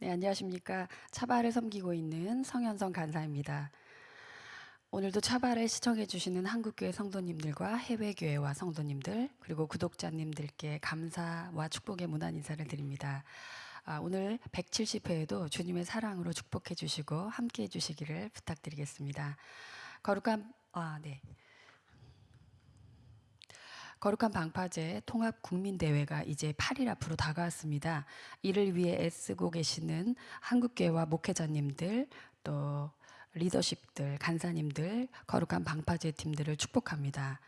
네, 안녕하십니까. 차바를 섬기고 있는 성현성 간사입니다. 오늘도 차바를 시청해 주시는 한국교회 성도님들과 해외교회와 성도님들 그리고 구독자님들께 감사와 축복의 문안 인사를 드립니다. 오늘 170회에도 주님의 사랑으로 축복해 주시고 함께 해 주시기를 부탁드리겠습니다. 거룩한 네. 거룩한 방파제 통합 국민대회가 이제 8일 앞으로 다가왔습니다. 이를 위해 애쓰고 계시는 한국교회와 목회자님들 또 리더십들, 간사님들, 거룩한 방파제 팀들을 축복합니다.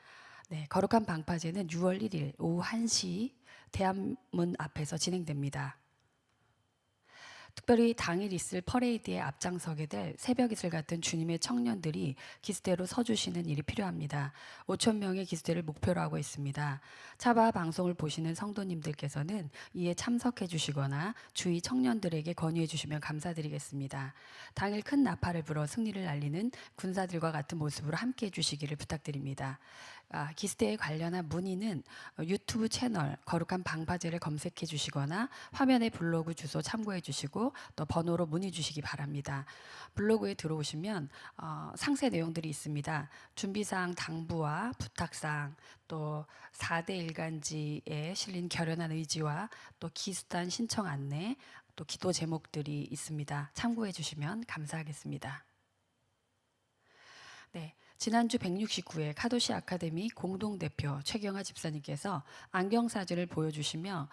네, 거룩한 방파제는 6월 1일 오후 1시 대한문 앞에서 진행됩니다. 특별히 당일 있을 퍼레이드에 앞장서게 될 새벽 이슬 같은 주님의 청년들이 기수대로 서주시는 일이 필요합니다. 5천 명의 기수대를 목표로 하고 있습니다. 차바 방송을 보시는 성도님들께서는 이에 참석해 주시거나 주위 청년들에게 건의해 주시면 감사드리겠습니다. 당일 큰 나팔을 불어 승리를 알리는 군사들과 같은 모습으로 함께 해 주시기를 부탁드립니다. 기스대에 관련한 문의는 유튜브 채널 거룩한 방파제를 검색해 주시거나 화면에 블로그 주소 참고해 주시고 또 번호로 문의 주시기 바랍니다. 블로그에 들어오시면 상세 내용들이 있습니다. 준비사항 당부와 부탁사항 또 4대 일간지에 실린 결연한 의지와 또 기수단 신청 안내 또 기도 제목들이 있습니다. 참고해 주시면 감사하겠습니다. 네, 지난주 169회 카도시 아카데미 공동대표 최경아 집사님께서 안경사진을 보여주시며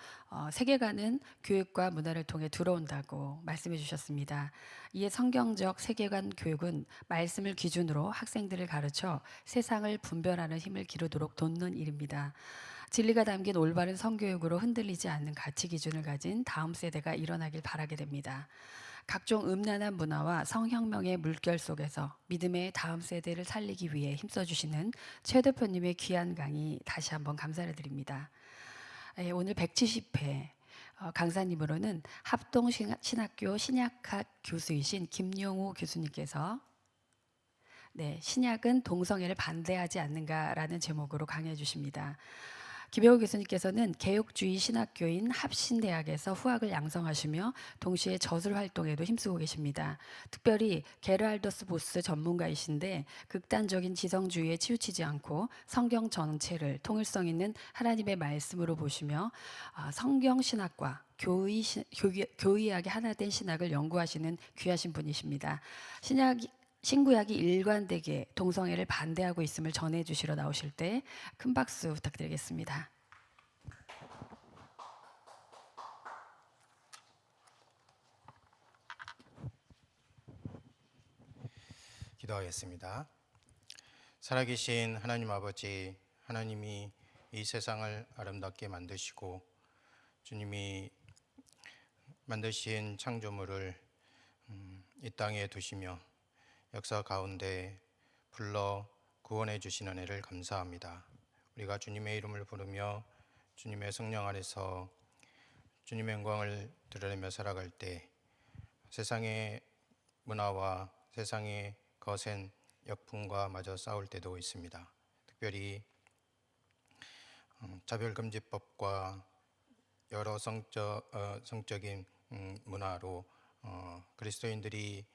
세계관은 교육과 문화를 통해 들어온다고 말씀해 주셨습니다. 이에 성경적 세계관 교육은 말씀을 기준으로 학생들을 가르쳐 세상을 분별하는 힘을 기르도록 돕는 일입니다. 진리가 담긴 올바른 성교육으로 흔들리지 않는 가치 기준을 가진 다음 세대가 일어나길 바라게 됩니다. 각종 음란한 문화와 성혁명의 물결 속에서 믿음의 다음 세대를 살리기 위해 힘써주시는 최 대표님의 귀한 강의 다시 한번 감사를 드립니다. 오늘 170회 강사님으로는 합동신학교 신약학 교수이신 김용우 교수님께서 신약은 동성애를 반대하지 않는가라는 제목으로 강의해 주십니다. 김혜호 교수님께서는 개혁주의 신학교인 합신대학에서 후학을 양성하시며 동시에 저술 활동에도 힘쓰고 계십니다. 특별히 게르알더스 보스 전문가이신데 극단적인 지성주의에 치우치지 않고 성경 전체를 통일성 있는 하나님의 말씀으로 보시며 성경 신학과 교의학이 하나 된 신학을 연구하시는 귀하신 분이십니다. 신구약이 일관되게 동성애를 반대하고 있음을 전해주시러 나오실 때 큰 박수 부탁드리겠습니다. 기도하겠습니다. 살아계신 하나님 아버지, 하나님이 이 세상을 아름답게 만드시고 주님이 만드신 창조물을 이 땅에 두시며 역사 가운데 불러 구원해 주시는 은혜를 감사합니다. 우리가 주님의 이름을 부르며 주님의 성령 안에서 주님의 영광을 드러내며 살아갈 때 세상의 문화와 세상의 거센 역풍과 마저 싸울 때도 있습니다. 특별히 차별금지법과 여러 성적인 문화로 그리스도인들이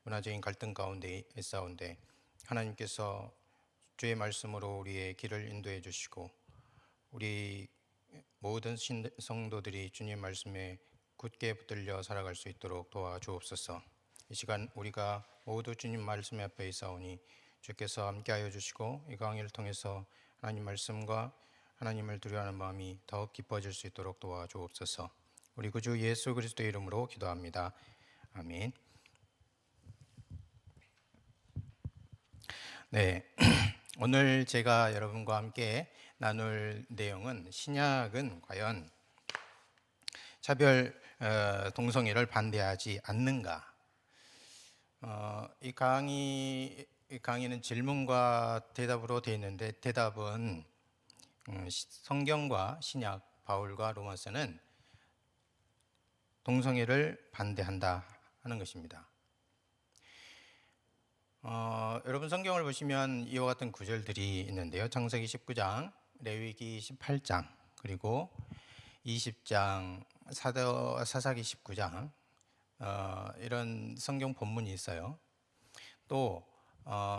문화적인 갈등 가운데 싸운데 하나님께서 주의 말씀으로 우리의 길을 인도해 주시고 우리 모든 성도들이 주님 말씀에 굳게 붙들려 살아갈 수 있도록 도와주옵소서. 이 시간 우리가 모두 주님 말씀 앞에 있사오니 주께서 함께하여 주시고 이 강의를 통해서 하나님 말씀과 하나님을 두려워하는 마음이 더욱 깊어질 수 있도록 도와주옵소서. 우리 구주 예수 그리스도의 이름으로 기도합니다. 아멘. 네, 오늘 제가 여러분과 함께 나눌 내용은 신약은 과연 차별 동성애를 반대하지 않는가? 이 강의는 질문과 대답으로 되어 있는데 대답은 성경과 신약 바울과 로마서는 동성애를 반대한다 하는 것입니다. 여러분 성경을 보시면 이와 같은 구절들이 있는데요. 창세기 19장, 레위기 18장, 그리고 20장 사사기 19장 이런 성경 본문이 있어요. 또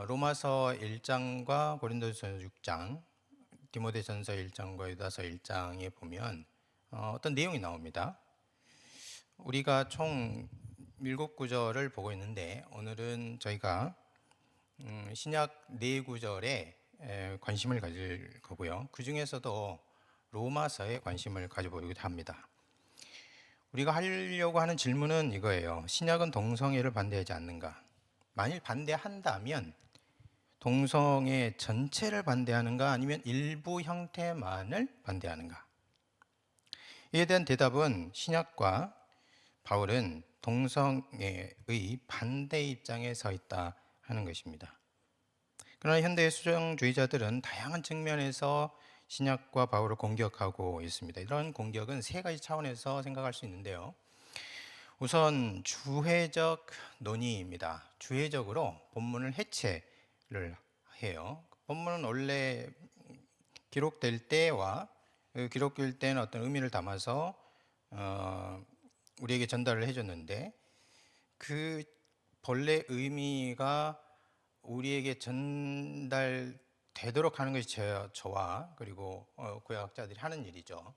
로마서 1장과 고린도전서 6장, 디모데전서 1장과 유다서 1장에 보면 어떤 내용이 나옵니다. 우리가 총 7구절을 보고 있는데 오늘은 저희가 신약 4구절에 관심을 가질 거고요. 그 중에서도 로마서에 관심을 가져보기도 합니다. 우리가 하려고 하는 질문은 이거예요. 신약은 동성애를 반대하지 않는가? 만일 반대한다면 동성애 전체를 반대하는가 아니면 일부 형태만을 반대하는가? 이에 대한 대답은 신약과 바울은 동성애의 반대 입장에 서 있다 하는 것입니다. 그러나 현대의 수정주의자들은 다양한 측면에서 신약과 바울을 공격하고 있습니다. 이런 공격은 세 가지 차원에서 생각할 수 있는데요. 우선 주회적 논의입니다. 주회적으로 본문을 해체를 해요. 본문은 원래 기록될 때와 기록될 때는 어떤 의미를 담아서 우리에게 전달을 해줬는데 그 본래 의미가 우리에게 전달되도록 하는 것이 저와 그리고 구약학자들이 하는 일이죠.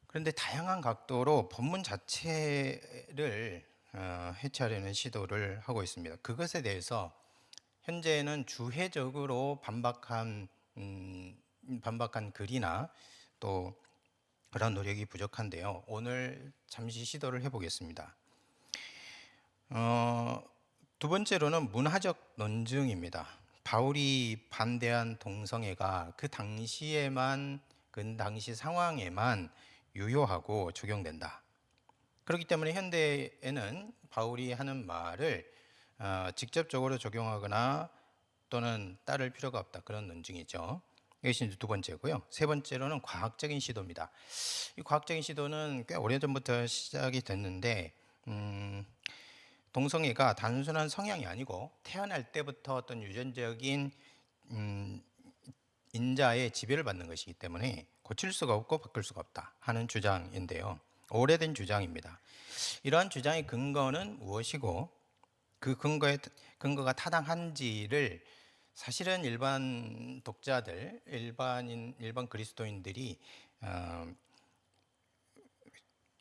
그런데 다양한 각도로 본문 자체를 해체하려는 시도를 하고 있습니다. 그것에 대해서 현재는 주회적으로 반박한 글이나 또 그런 노력이 부족한데요. 오늘 잠시 시도를 해보겠습니다. 두 번째로는 문화적 논증입니다. 바울이 반대한 동성애가 그 당시 상황에만 유효하고 적용된다. 그렇기 때문에 현대에는 바울이 하는 말을 직접적으로 적용하거나 또는 따를 필요가 없다. 그런 논증이죠. 이것이 이제 두 번째고요. 세 번째로는 과학적인 시도입니다. 이 과학적인 시도는 꽤 오래전부터 시작이 됐는데 동성애가 단순한 성향이 아니고 태어날 때부터 어떤 유전적인 인자의 지배를 받는 것이기 때문에 고칠 수가 없고 바꿀 수가 없다 하는 주장인데요. 오래된 주장입니다. 이러한 주장의 근거는 무엇이고 그 근거가 타당한지를 사실은 일반 독자들, 일반 그리스도인들이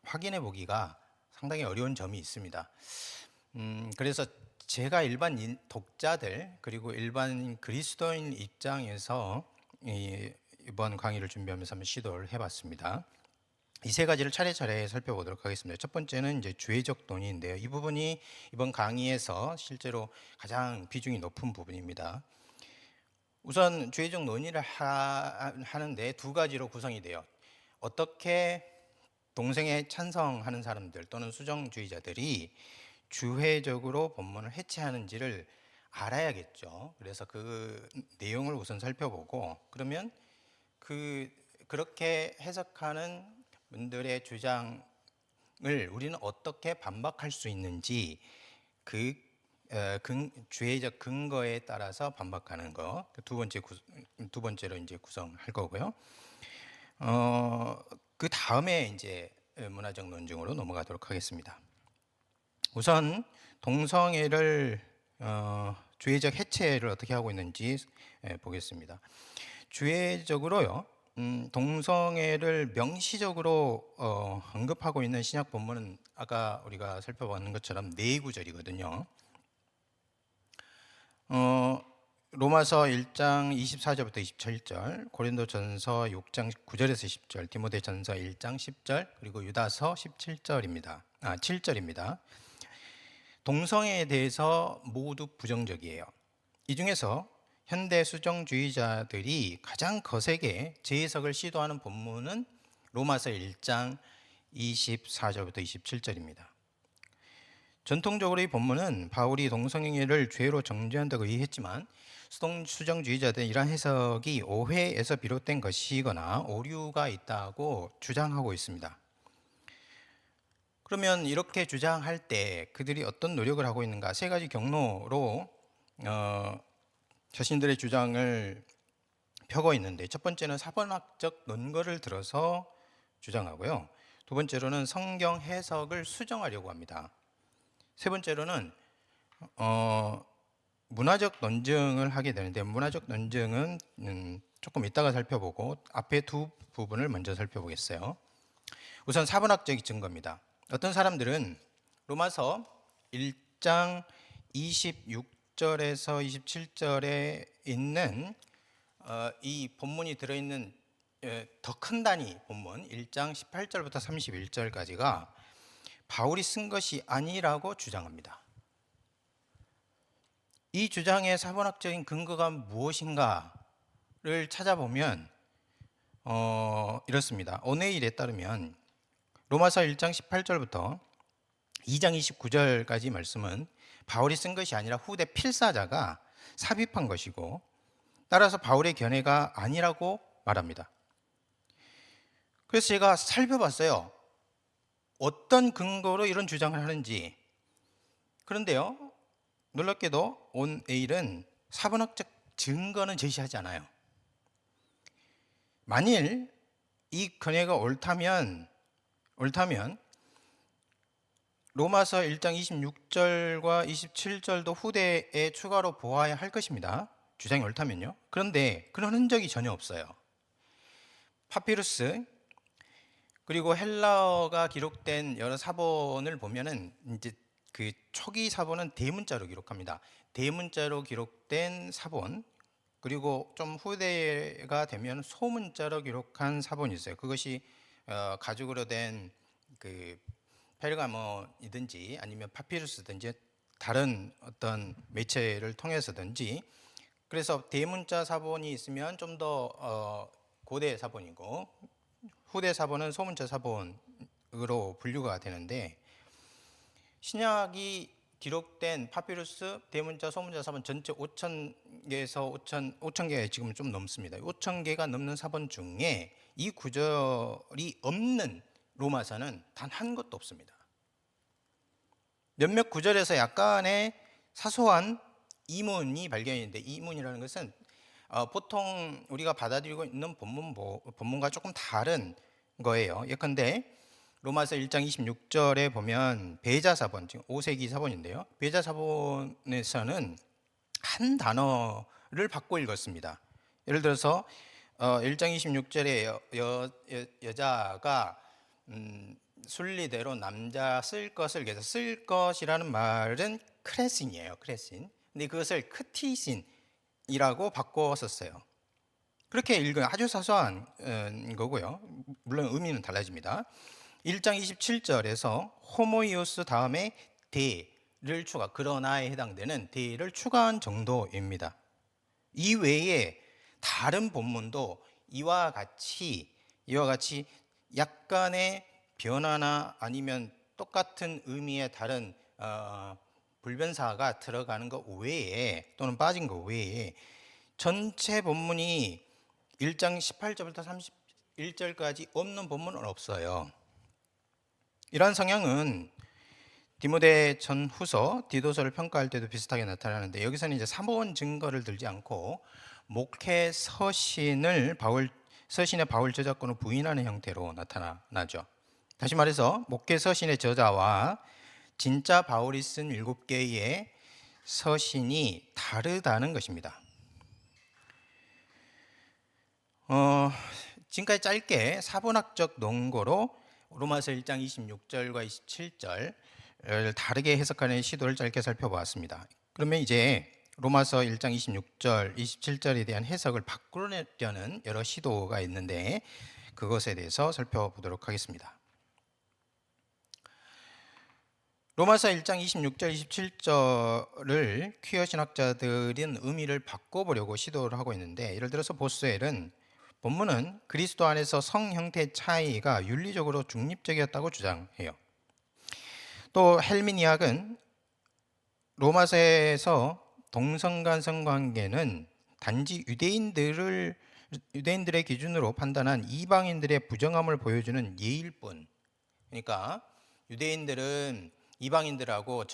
확인해 보기가 상당히 어려운 점이 있습니다. 그래서 제가 일반 독자들 그리고 일반 그리스도인 입장에서 이번 강의를 준비하면서 한번 시도를 해봤습니다. 이 세 가지를 차례차례 살펴보도록 하겠습니다. 첫 번째는 이제 주회적 논의인데요. 이 부분이 이번 강의에서 실제로 가장 비중이 높은 부분입니다. 우선 주회적 논의를 하는데 두 가지로 구성이 돼요. 어떻게 동성애에 찬성하는 사람들 또는 수정주의자들이 주회적으로 본문을 해체하는지를 알아야겠죠. 그래서 그 내용을 우선 살펴보고 그러면 그렇게 해석하는 분들의 주장을 우리는 어떻게 반박할 수 있는지 주회적 근거에 따라서 반박하는 거 두 번째로 이제 구성할 거고요. 그 다음에 이제 문화적 논증으로 넘어가도록 하겠습니다. 우선 동성애를 주회적 해체를 어떻게 하고 있는지 보겠습니다. 주회적으로요. 동성애를 명시적으로 언급하고 있는 신약 본문은 아까 우리가 살펴봤는 것처럼 4구절이거든요. 로마서 1장 24절부터 27절, 고린도전서 6장 9절에서 10절, 디모데전서 1장 10절, 그리고 유다서 7절입니다. 동성애에 대해서 모두 부정적이에요. 이 중에서 현대 수정주의자들이 가장 거세게 재해석을 시도하는 본문은 로마서 1장 24절부터 27절입니다. 전통적으로 이 본문은 바울이 동성애를 죄로 정죄한다고 의했지만 수정주의자들은 이러한 해석이 오해에서 비롯된 것이거나 오류가 있다고 주장하고 있습니다. 그러면 이렇게 주장할 때 그들이 어떤 노력을 하고 있는가? 세 가지 경로로 자신들의 주장을 펴고 있는데 첫 번째는 사본학적 논거를 들어서 주장하고요. 두 번째로는 성경 해석을 수정하려고 합니다. 세 번째로는 문화적 논증을 하게 되는데, 문화적 논증은 조금 이따가 살펴보고 앞에 두 부분을 먼저 살펴보겠어요. 우선 사본학적 증거입니다. 어떤 사람들은 로마서 1장 26절에서 27절에 있는 이 본문이 들어있는 더 큰 단위 본문 1장 18절부터 31절까지가 바울이 쓴 것이 아니라고 주장합니다. 이 주장의 사본학적인 근거가 무엇인가를 찾아보면 이렇습니다. 오네일에 따르면 로마서 1장 18절부터 2장 29절까지 말씀은 바울이 쓴 것이 아니라 후대 필사자가 삽입한 것이고, 따라서 바울의 견해가 아니라고 말합니다. 그래서 제가 살펴봤어요. 어떤 근거로 이런 주장을 하는지. 그런데요, 놀랍게도 온에일은 사본학적 증거는 제시하지 않아요. 만일 이 견해가 옳다면 로마서 1장 26절과 27절도 후대에 추가로 보아야 할 것입니다. 주장이 옳다면요. 그런데 그런 흔적이 전혀 없어요. 파피루스 그리고 헬라어가 기록된 여러 사본을 보면은 이제 그 초기 사본은 대문자로 기록합니다. 대문자로 기록된 사본, 그리고 좀 후대가 되면 소문자로 기록한 사본이 있어요. 그것이 가죽으로 된 그 페르가모이든지 아니면 파피루스든지 다른 어떤 매체를 통해서든지, 그래서 대문자 사본이 있으면 좀 더 고대 사본이고, 후대 사본은 소문자 사본으로 분류가 되는데, 신약이 기록된 파피루스, 대문자, 소문자 사본 전체 5,000개에서 5,000개가 지금 좀 넘습니다. 5,000개가 넘는 사본 중에 이 구절이 없는 로마서는 단 한 것도 없습니다. 몇몇 구절에서 약간의 사소한 이문이 발견했는데, 이문이라는 것은 보통 우리가 받아들이고 있는 본문과 조금 다른 거예요. 예컨대 로마서 1장 26절에 보면 베자사본, 지금 5세기 사본인데요. 베자사본에서는 한 단어를 바꿔 읽었습니다. 예를 들어서 1장 26절에 여자가 순리대로 남자 쓸 것을, 그래서 쓸 것이라는 말은 크레신이에요. 크레신. 근데 그것을 크티신이라고 바꿨었어요. 그렇게 읽으면 아주 사소한 거고요. 물론 의미는 달라집니다. 1장 27절에서 호모이오스 다음에 대를 추가, 그러나에 해당되는 대를 추가한 정도입니다. 이 외에 다른 본문도 이와 같이 약간의 변화나 아니면 똑같은 의미의 다른 불변사가 들어가는 것 외에, 또는 빠진 것 외에 전체 본문이 1장 18절부터 31절까지 없는 본문은 없어요. 이러한 성향은 디모데 전후서, 디도서를 평가할 때도 비슷하게 나타나는데, 여기서는 이제 사본 증거를 들지 않고 목회 서신의 바울 저작권을 부인하는 형태로 나타나죠. 다시 말해서 목회 서신의 저자와 진짜 바울이 쓴 7개의 서신이 다르다는 것입니다. 지금까지 짧게 사본학적 논거로 로마서 1장 26절과 27절을 다르게 해석하는 시도를 짧게 살펴보았습니다. 그러면 이제 로마서 1장 26절, 27절에 대한 해석을 바꾸려는 여러 시도가 있는데, 그것에 대해서 살펴보도록 하겠습니다. 로마서 1장 26절, 27절을 퀴어 신학자들은 의미를 바꿔보려고 시도를 하고 있는데, 예를 들어서 보스웰은 본문은 그리스도 안에서 성 형태 차이가 윤리적으로 중립적이었다고 주장해요. 또 헬미니학은 로마서에서 동성간 성관계는 단지 유대인들의 기준으로 판단한 이방인들의 부정함을 보여주는 예일 뿐, 그러니까 유대인들은 이방인들하고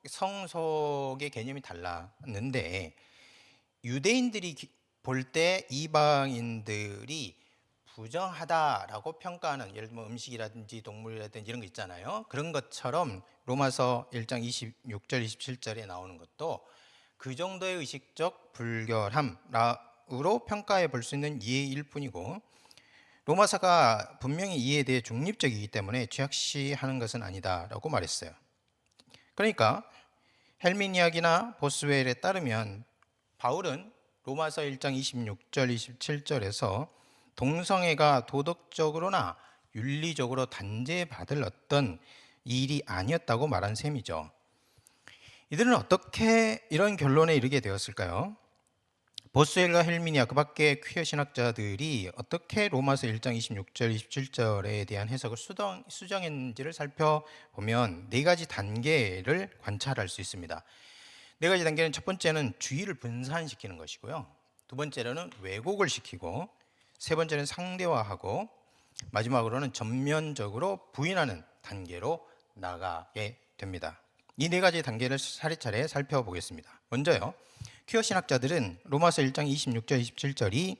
성속의 개념이 달랐는데, 유대인들이 볼 때 이방인들이 부정하다라고 평가하는, 예를 들면 음식이라든지 동물이라든지 이런 거 있잖아요. 그런 것처럼 로마서 1장 26절 27절에 나오는 것도 그 정도의 의식적 불결함으로 평가해 볼 수 있는 이해일 뿐이고, 로마서가 분명히 이에 대해 중립적이기 때문에 죄악시하는 것은 아니다라고 말했어요. 그러니까 헬미니악이나 보스웰에 따르면 바울은 로마서 1장 26절 27절에서 동성애가 도덕적으로나 윤리적으로 단죄받을 어떤 일이 아니었다고 말한 셈이죠. 이들은 어떻게 이런 결론에 이르게 되었을까요? 보스웰과 헬미니아 그 밖에 퀴어 신학자들이 어떻게 로마서 1장 26절 27절에 대한 해석을 수정했는지를 살펴보면 네 가지 단계를 관찰할 수 있습니다. 네 가지 단계는, 첫 번째는 주의를 분산시키는 것이고요, 두 번째로는 왜곡을 시키고, 세 번째는 상대화하고, 마지막으로는 전면적으로 부인하는 단계로 나가게 됩니다. 이 네 가지 단계를 차례차례 살펴보겠습니다. 먼저요, 퀴어 신학자들은 로마서 1장 26절 27절이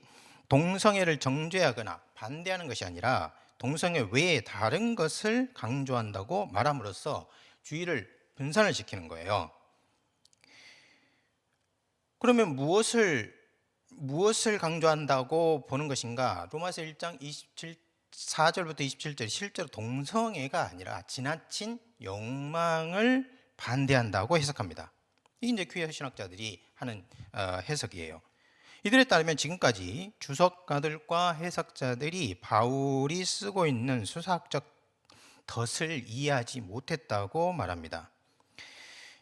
동성애를 정죄하거나 반대하는 것이 아니라 동성애 외에 다른 것을 강조한다고 말함으로써 주의를 분산을 시키는 거예요. 그러면 무엇을 강조한다고 보는 것인가? 로마서 1장 4절부터 27절, 실제로 동성애가 아니라 지나친 욕망을 반대한다고 해석합니다. 이게 이제 퀴어 신학자들이 하는 해석이에요. 이들에 따르면 지금까지 주석가들과 해석자들이 바울이 쓰고 있는 수사학적 덫을 이해하지 못했다고 말합니다.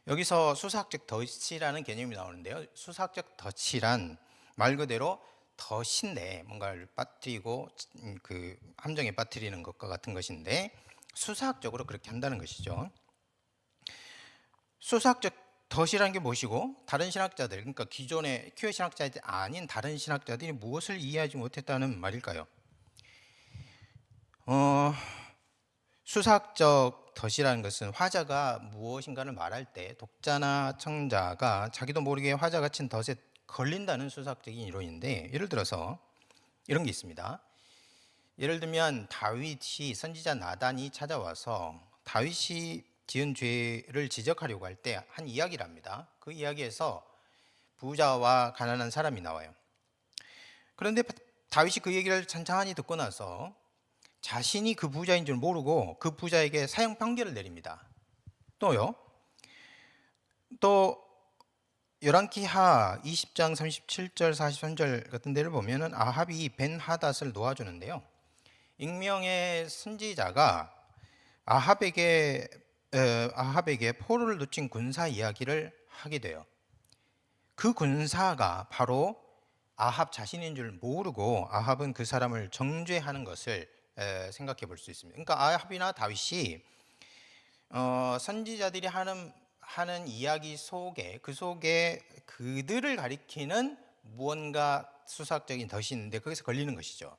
여기서 수사학적 덫이라는 개념이 나오는데요, 수사학적 덫이란 말 그대로 덫인데 뭔가를 빠뜨리고 그 함정에 빠뜨리는 것과 같은 것인데, 수사학적으로 그렇게 한다는 것이죠. 수사학적 덫이라는 게 무엇이고, 다른 신학자들, 그러니까 기존의 퀴어 신학자들이 아닌 다른 신학자들이 무엇을 이해하지 못했다는 말일까요? 수사학적 덫이라는 것은 화자가 무엇인가를 말할 때 독자나 청자가 자기도 모르게 화자가 친 덫에 걸린다는 수사학적인 이론인데, 예를 들어서 이런 게 있습니다. 예를 들면 다윗이, 선지자 나단이 찾아와서 다윗이 지은 죄를 지적하려고 할 때 한 이야기를 합니다. 그 이야기에서 부자와 가난한 사람이 나와요. 그런데 다윗이 그 얘기를 찬찬히 듣고 나서 자신이 그 부자인 줄 모르고 그 부자에게 사형 판결을 내립니다. 또 열왕기하 20장 37절 43절 같은 데를 보면은 아합이 벤하닷을 놓아주는데요, 익명의 선지자가 아합에게 포로를 놓친 군사 이야기를 하게 돼요. 그 군사가 바로 아합 자신인 줄 모르고 아합은 그 사람을 정죄하는 것을 생각해 볼 수 있습니다. 그러니까 아합이나 다윗이 선지자들이 하는 이야기 속에, 그 속에 그들을 가리키는 무언가 수사학적인 덫이 있는데 거기서 걸리는 것이죠.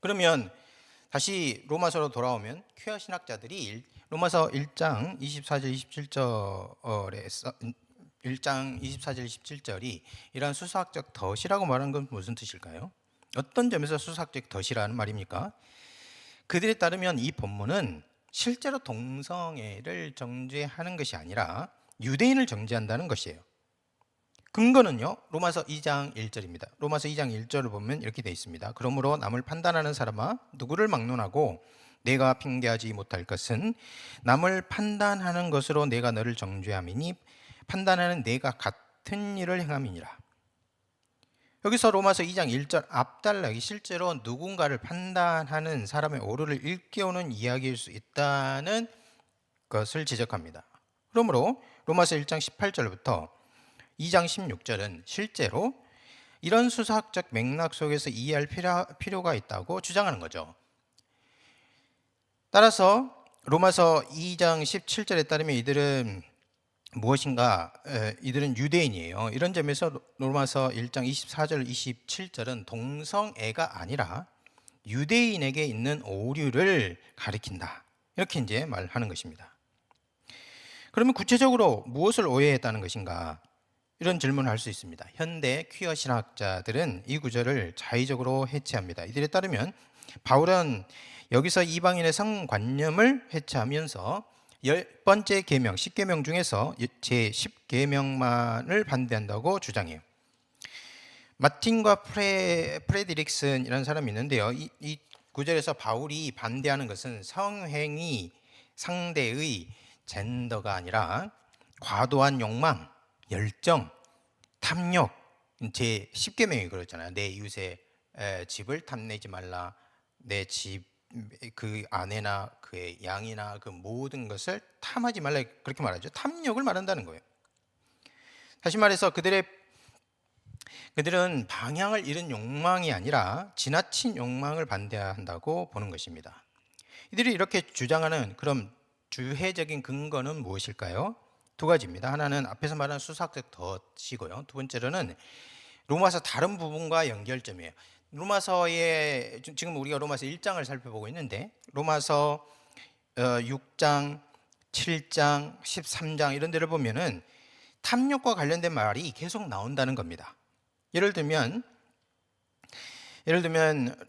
그러면 다시 로마서로 돌아오면 퀴어 신학자들이 로마서 1장 24절 27절이 이러한 수사학적 덫이라고 말하는 건 무슨 뜻일까요? 어떤 점에서 수사학적 덫이라는 말입니까? 그들에 따르면 이 본문은 실제로 동성애를 정죄하는 것이 아니라 유대인을 정죄한다는 것이에요. 근거는요, 로마서 2장 1절입니다. 로마서 2장 1절을 보면 이렇게 되어 있습니다. 그러므로 남을 판단하는 사람아, 누구를 막론하고 내가 핑계하지 못할 것은 남을 판단하는 것으로 내가 너를 정죄함이니 판단하는 내가 같은 일을 행함이니라. 여기서 로마서 2장 1절 앞단락이 실제로 누군가를 판단하는 사람의 오류를 일깨우는 이야기일 수 있다는 것을 지적합니다. 그러므로 로마서 1장 18절부터 2장 16절은 실제로 이런 수사학적 맥락 속에서 이해할 필요가 있다고 주장하는 거죠. 따라서 로마서 2장 17절에 따르면 이들은 무엇인가? 이들은 유대인이에요. 이런 점에서 로마서 1장 24절 27절은 동성애가 아니라 유대인에게 있는 오류를 가리킨다, 이렇게 이제 말하는 것입니다. 그러면 구체적으로 무엇을 오해했다는 것인가? 이런 질문을 할 수 있습니다. 현대 퀴어 신학자들은 이 구절을 자의적으로 해체합니다. 이들에 따르면 바울은 여기서 이방인의 성관념을 해체하면서 10번째 계명, 10계명 중에서 제 10계명만을 반대한다고 주장해요. 마틴과 프레드릭슨이라는 사람이 있는데요. 이 구절에서 바울이 반대하는 것은 성행위 상대의 젠더가 아니라 과도한 욕망, 열정, 탐욕, 제 10계명이 그렇잖아요. 내 이웃의 집을 탐내지 말라. 내 집 그 아내나 그의 양이나 그 모든 것을 탐하지 말라, 그렇게 말하죠. 탐욕을 말한다는 거예요. 다시 말해서 그들은 방향을 잃은 욕망이 아니라 지나친 욕망을 반대한다고 보는 것입니다. 이들이 이렇게 주장하는 그럼 주해적인 근거는 무엇일까요? 두 가지입니다. 하나는 앞에서 말한 수사적 덫이고요. 두 번째로는 로마서 다른 부분과 연결점이에요. 로마서에 지금 우리가 로마서 1장을 살펴보고 있는데 로마서 6장, 7장, 13장 이런 데를 보면은 탐욕과 관련된 말이 계속 나온다는 겁니다. 예를 들면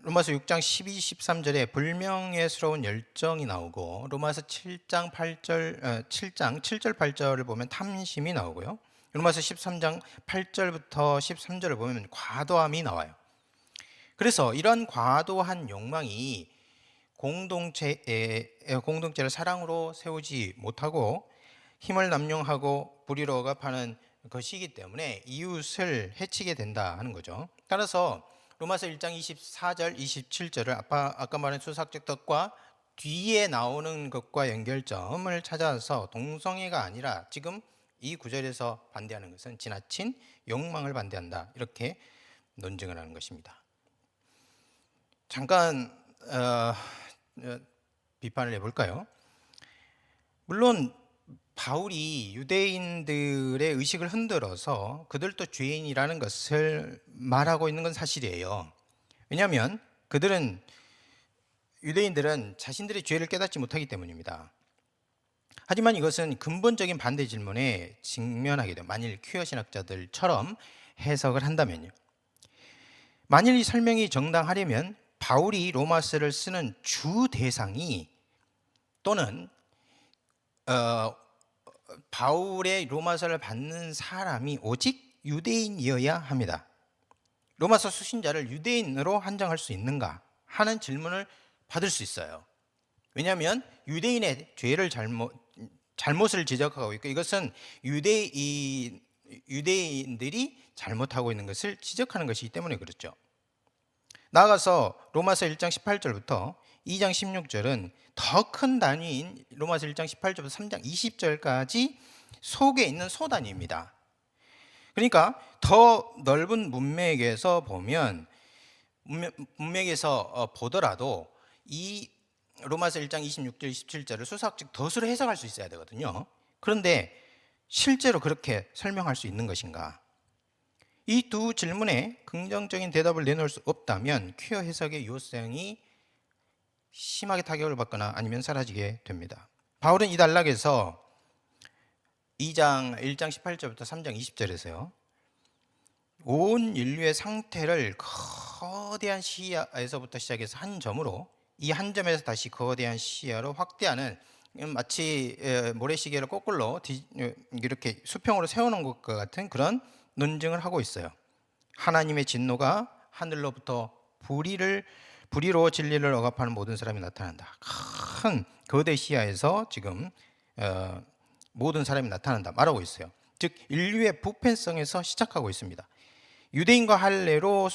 로마서 6장 12, 13절에 불명예스러운 열정이 나오고 로마서 7장 7절 8절을 보면 탐심이 나오고요. 로마서 13장 8절부터 13절을 보면 과도함이 나와요. 그래서 이런 과도한 욕망이 공동체를 사랑으로 세우지 못하고 힘을 남용하고 불의로 억압하는 것이기 때문에 이웃을 해치게 된다 하는 거죠. 따라서 로마서 1장 24절, 27절을 아까 말한 수사적 덫과 뒤에 나오는 것과 연결점을 찾아서 동성애가 아니라 지금 이 구절에서 반대하는 것은 지나친 욕망을 반대한다, 이렇게 논증을 하는 것입니다. 잠깐 비판을 해볼까요? 물론 바울이 유대인들의 의식을 흔들어서 그들도 죄인이라는 것을 말하고 있는 건 사실이에요. 왜냐하면 유대인들은 자신들의 죄를 깨닫지 못하기 때문입니다. 하지만 이것은 근본적인 반대 질문에 직면하게 돼요. 만일 퀴어 신학자들처럼 해석을 한다면요. 만일 이 설명이 정당하려면 바울이 로마서를 쓰는 주 대상이 또는 바울의 로마서를 받는 사람이 오직 유대인이어야 합니다. 로마서 수신자를 유대인으로 한정할 수 있는가 하는 질문을 받을 수 있어요. 왜냐하면 유대인의 죄를 잘못을 지적하고 있고 이것은 유대인들이 잘못하고 있는 것을 지적하는 것이기 때문에 그렇죠. 나아가서 로마서 1장 18절부터 2장 16절은 더 큰 단위인 로마서 1장 18절부터 3장 20절까지 속에 있는 소단위입니다. 그러니까 더 넓은 문맥에서 보더라도 이 로마서 1장 26절 27절을 수사학적 덫으로 해석할 수 있어야 되거든요. 그런데 실제로 그렇게 설명할 수 있는 것인가? 이 두 질문에 긍정적인 대답을 내놓을 수 없다면 퀴어 해석의 유효성이 심하게 타격을 받거나 아니면 사라지게 됩니다. 바울은 이 단락에서 1장 18절부터 3장 20절에서요. 온 인류의 상태를 거대한 시야에서부터 시작해서 한 점으로 이 한 점에서 다시 거대한 시야로 확대하는 마치 모래시계를 거꾸로 이렇게 수평으로 세우는 것과 같은 그런 논증을 하고 있어요. 하나님의 진노가 하늘로부터 불의로 진리를 억압하는 모든 사람이 나타난다. 큰 거대 시야에서 지금 모든 사람이 나타난다 말하고 있어요. 즉 인류의 부패성에서 시작하고 있습니다. 유대인과 할례로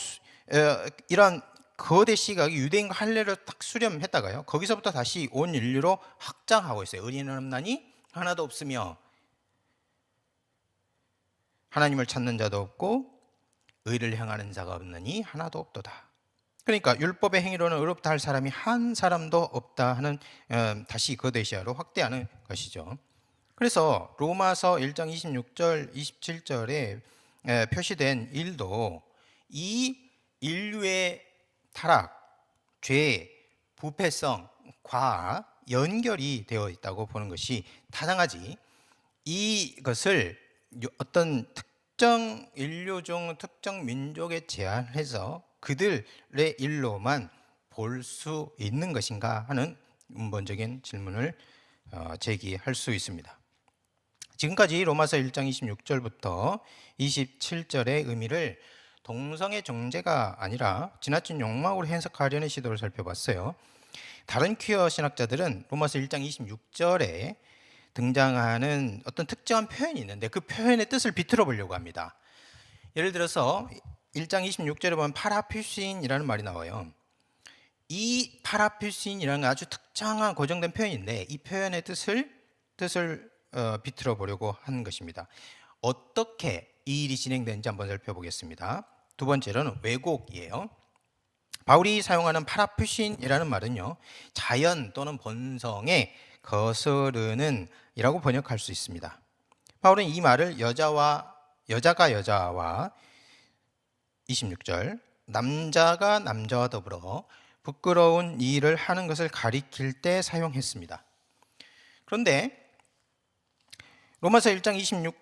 이런 거대 시각이 유대인과 할례로 딱 수렴했다가요, 거기서부터 다시 온 인류로 확장하고 있어요. 의인은 없나니 하나도 없으며 하나님을 찾는 자도 없고 의를 행하는 자가 없느니 하나도 없도다. 그러니까 율법의 행위로는 의롭다 할 사람이 한 사람도 없다 하는 다시 거대 시야로 확대하는 것이죠. 그래서 로마서 1장 26절 27절에 표시된 일도 이 인류의 타락, 죄, 부패성과 연결이 되어 있다고 보는 것이 타당하지, 이것을 어떤 특정 인류 중 특정 민족에 제한해서 그들의 일로만 볼 수 있는 것인가 하는 근본적인 질문을 제기할 수 있습니다. 지금까지 로마서 1장 26절부터 27절의 의미를 동성의 정죄가 아니라 지나친 욕망으로 해석하려는 시도를 살펴봤어요. 다른 퀴어 신학자들은 로마서 1장 26절에 등장하는 어떤 특정한 표현이 있는데 그 표현의 뜻을 비틀어 보려고 합니다. 예를 들어서 1장 26절에 보면 파라퓨신이라는 말이 나와요. 이 파라퓨신이라는 아주 특정한 고정된 표현인데 이 표현의 뜻을 비틀어 보려고 하는 것입니다. 어떻게 이 일이 진행되는지 한번 살펴보겠습니다. 두 번째로는 왜곡이에요. 바울이 사용하는 파라퓨신이라는 말은요, 자연 또는 본성에 거스르는 이라고 번역할 수 있습니다. 바울은 이 말을 여자가 여자와 26절 남자가 남자와 더불어 부끄러운 일을 하는 것을 가리킬 때 사용했습니다. 그런데 로마서 1장 26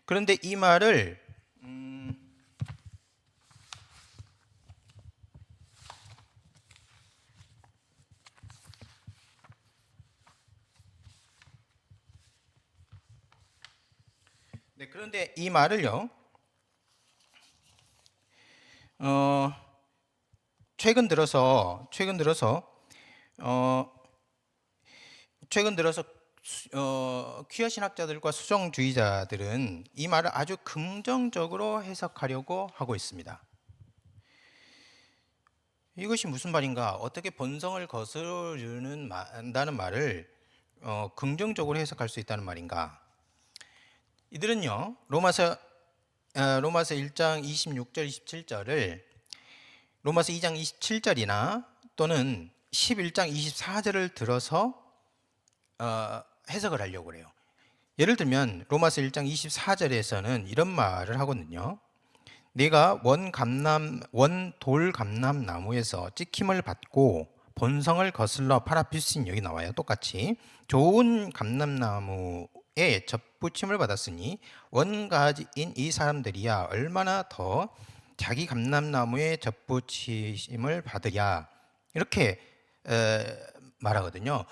그런데 이 말을 그런데 이 말을요, 최근 들어서 퀴어 신학자들과 수정주의자들은 이 말을 아주 긍정적으로 해석하려고 하고 있습니다. 이것이 무슨 말인가? 어떻게 본성을 거스르는다는 말을 긍정적으로 해석할 수 있다는 말인가? 이들은요, 로마서 1장 26절 27절을 로마서 2장 27절이나 또는 11장 24절을 들어서 해석을 하려고 그래요. 예를 들면 로마서 1장 24절에서는 이런 말을 하거든요. 내가 원돌 감람나무에서 찍힘을 받고 본성을 거슬러 파라퓨신, 여기 나와요. 똑같이 좋은 감람나무에 접붙임을 받았으니 원가지인 이 사람들이야 얼마나 더 자기 감람나무에 접붙임을 받으랴, 이렇게 말하거든요.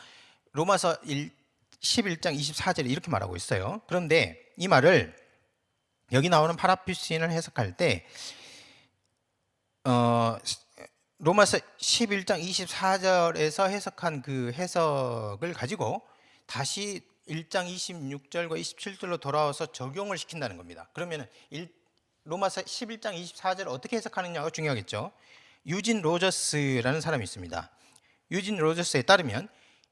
로마서 11장 24절에 이렇게 말하고 있어요. 그런데 이 말을 여기 나오는 파라퓨신을 해석할 때 로마서 11장 24절에서 해석한 그 해석을 가지고 다시 1장 26절과 27절로 돌아와서 적용을 시킨다는 겁니다. 그러면 로마서 11장 24절을 어떻게 해석하느냐가 중요하겠죠. 유진 로저스라는 사람이 있습니다. 유진 로저스에 따르면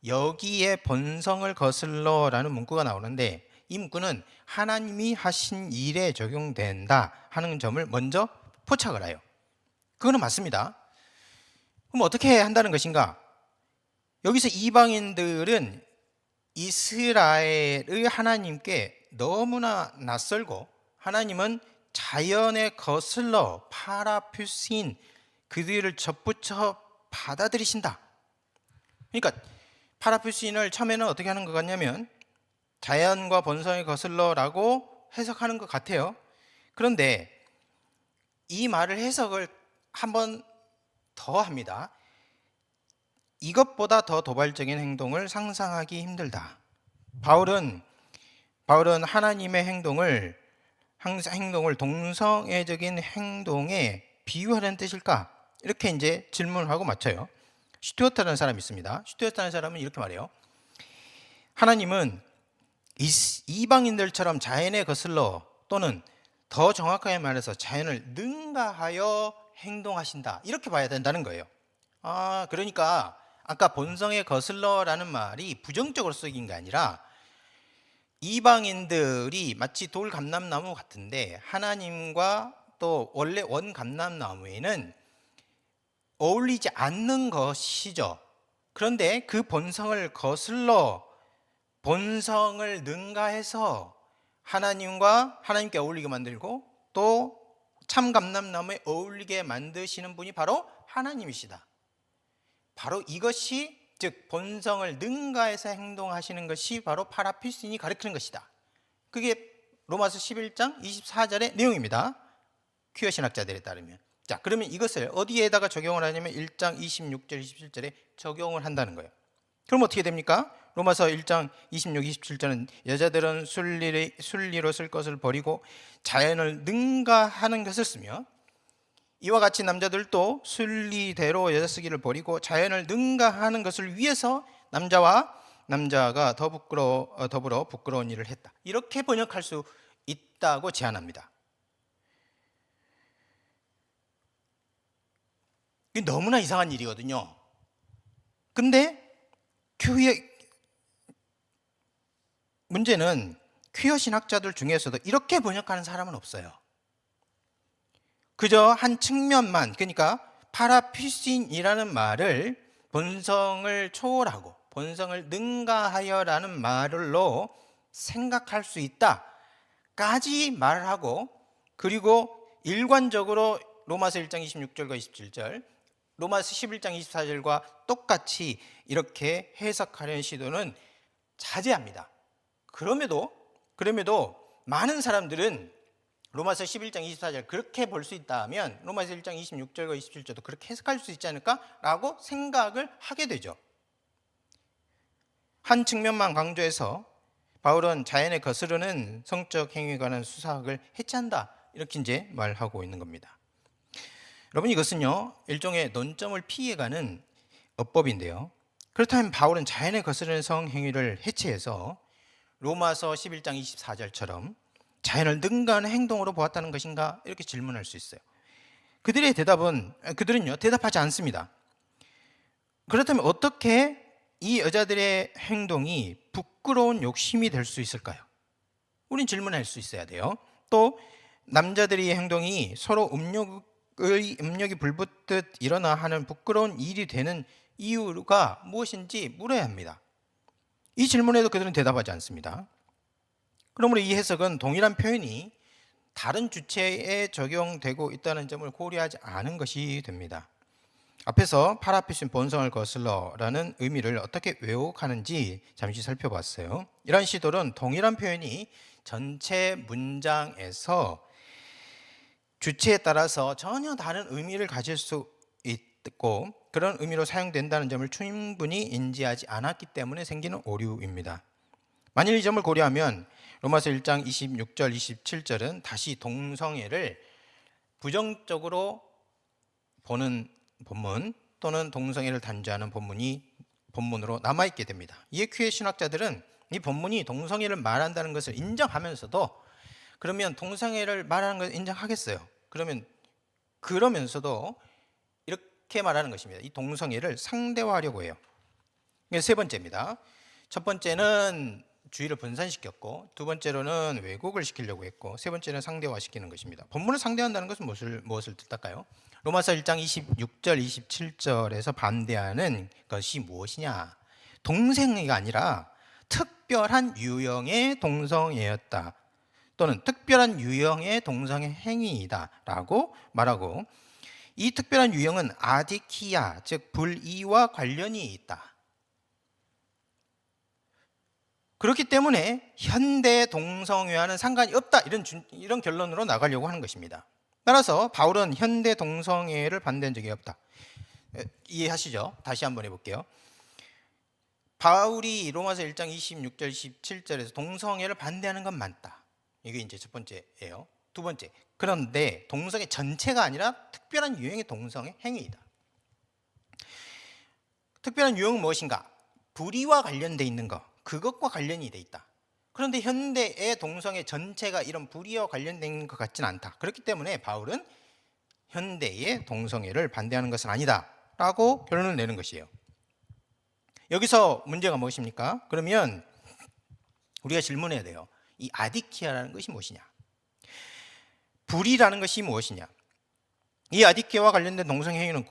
여기에 본성을 거슬러라는 문구가 나오는데 이 문구는 하나님이 하신 일에 적용된다 하는 점을 먼저 포착을 해요. 그거는 맞습니다. 그럼 어떻게 한다는 것인가? 여기서 이방인들은 이스라엘의 하나님께 너무나 낯설고 하나님은 자연에 거슬러 파라퓨신, 그들을 접붙여 받아들이신다. 그러니까 파라퓨신을 처음에는 어떻게 하는 것 같냐면 자연과 본성에 거슬러라고 해석하는 것 같아요. 그런데 이 말을 해석을 한번 더 합니다. 이것보다 더 도발적인 행동을 상상하기 힘들다. 바울은 하나님의 행동을 동성애적인 행동에 비유하는 뜻일까? 이렇게 이제 질문을 하고 맞춰요. 슈튜어트라는 사람이 있습니다. 슈튜어트라는 사람은 이렇게 말해요. 하나님은 이방인들처럼 자연에 거슬러 또는 더 정확하게 말해서 자연을 능가하여 행동하신다, 이렇게 봐야 된다는 거예요. 그러니까 아까 본성에 거슬러라는 말이 부정적으로 쓰인 게 아니라 이방인들이 마치 돌 감람나무 같은데 하나님과 또 원래 원 감람나무에는 어울리지 않는 것이죠. 그런데 그 본성을 거슬러 본성을 능가해서 하나님께 어울리게 만들고 또 참 감람나무에 어울리게 만드시는 분이 바로 하나님이시다. 바로 이것이 즉 본성을 능가해서 행동하시는 것이 바로 파라피신이 가르치는 것이다. 그게 로마서 11장 24절의 내용입니다. 퀴어 신학자들에 따르면. 자, 그러면 이것을 어디에다가 적용을 하냐면 1장 26절 27절에 적용을 한다는 거예요. 그럼 어떻게 됩니까? 로마서 1장 26, 27절은 여자들은 순리로 쓸 것을 버리고 자연을 능가하는 것을 쓰며, 이와 같이 남자들도 순리대로 여자 쓰기를 버리고 자연을 능가하는 것을 위해서 남자가 더불어 부끄러운 일을 했다. 이렇게 번역할 수 있다고 제안합니다. 이게 너무나 이상한 일이거든요. 근데 문제는 퀴어 신학자들 중에서도 이렇게 번역하는 사람은 없어요. 그저 한 측면만, 그러니까 파라피신이라는 말을 본성을 초월하고 본성을 능가하여라는 말로 생각할 수 있다까지 말을 하고, 그리고 일관적으로 로마서 1장 26절과 27절, 로마서 11장 24절과 똑같이 이렇게 해석하려는 시도는 자제합니다. 그럼에도 많은 사람들은 로마서 11장 24절 그렇게 볼 수 있다면 로마서 1장 26절과 27절도 그렇게 해석할 수 있지 않을까라고 생각을 하게 되죠. 한 측면만 강조해서 바울은 자연에 거스르는 성적 행위에 관한 수사학을 해체한다, 이렇게 이제 말하고 있는 겁니다. 여러분, 이것은요 일종의 논점을 피해가는 어법인데요. 그렇다면 바울은 자연에 거스르는 성행위를 해체해서 로마서 11장 24절처럼 자연을 능가하는 행동으로 보았다는 것인가, 이렇게 질문할 수 있어요. 그들은요 대답하지 않습니다. 그렇다면 어떻게 이 여자들의 행동이 부끄러운 욕심이 될 수 있을까요? 우린 질문할 수 있어야 돼요. 또 남자들의 행동이 서로 음력이 불붙듯 일어나 하는 부끄러운 일이 되는 이유가 무엇인지 물어야 합니다. 이 질문에도 그들은 대답하지 않습니다. 그러므로 이 해석은 동일한 표현이 다른 주체에 적용되고 있다는 점을 고려하지 않은 것이 됩니다. 앞에서 파라피신 본성을 거슬러라는 의미를 어떻게 왜곡하는지 잠시 살펴봤어요. 이런 시도는 동일한 표현이 전체 문장에서 주체에 따라서 전혀 다른 의미를 가질 수 있고 그런 의미로 사용된다는 점을 충분히 인지하지 않았기 때문에 생기는 오류입니다. 만일 이 점을 고려하면 로마서 1장 26절 27절은 다시 동성애를 부정적으로 보는 본문 또는 동성애를 단죄하는 본문으로 남아있게 됩니다. 이에 퀴어 신학자들은 이 본문이 동성애를 말한다는 것을 인정하면서도, 그러면 동성애를 말하는 것을 인정하겠어요. 그러면서도 이렇게 말하는 것입니다. 이 동성애를 상대화하려고 해요. 이게 세 번째입니다. 첫 번째는 주의를 분산시켰고, 두 번째로는 왜곡을 시키려고 했고, 세 번째는 상대화시키는 것입니다. 본문을 상대한다는 것은 무엇을 뜻할까요? 로마서 1장 26절 27절에서 반대하는 것이 무엇이냐? 동성애가 아니라 특별한 유형의 동성애였다, 또는 특별한 유형의 동성애 행위이다 라고 말하고, 이 특별한 유형은 아디키아, 즉 불의와 관련이 있다. 그렇기 때문에 현대 동성애와는 상관이 없다, 이런 결론으로 나가려고 하는 것입니다. 따라서 바울은 현대 동성애를 반대한 적이 없다. 이해하시죠? 다시 한번 해볼게요. 바울이 로마서 1장 26절 27절에서 동성애를 반대하는 건 맞다. 이게 이제 첫 번째예요. 두 번째, 그런데 동성애 전체가 아니라 특별한 유형의 동성애 행위이다. 특별한 유형은 무엇인가? 불의와 관련돼 있는 것, 그것과 관련이 돼 있다. 그런데 현대의 동성애 전체가 이런 불의와 관련된 것 같지는 않다. 그렇기 때문에 바울은 현대의 동성애를 반대하는 것은 아니다 라고 결론을 내는 것이에요. 여기서 문제가 무엇입니까? 그러면 우리가 질문해야 돼요. 이 아디키아라는 것이 무엇이냐? 불의라는 것이 무엇이냐? 이 아디키아와 관련된 동성행위는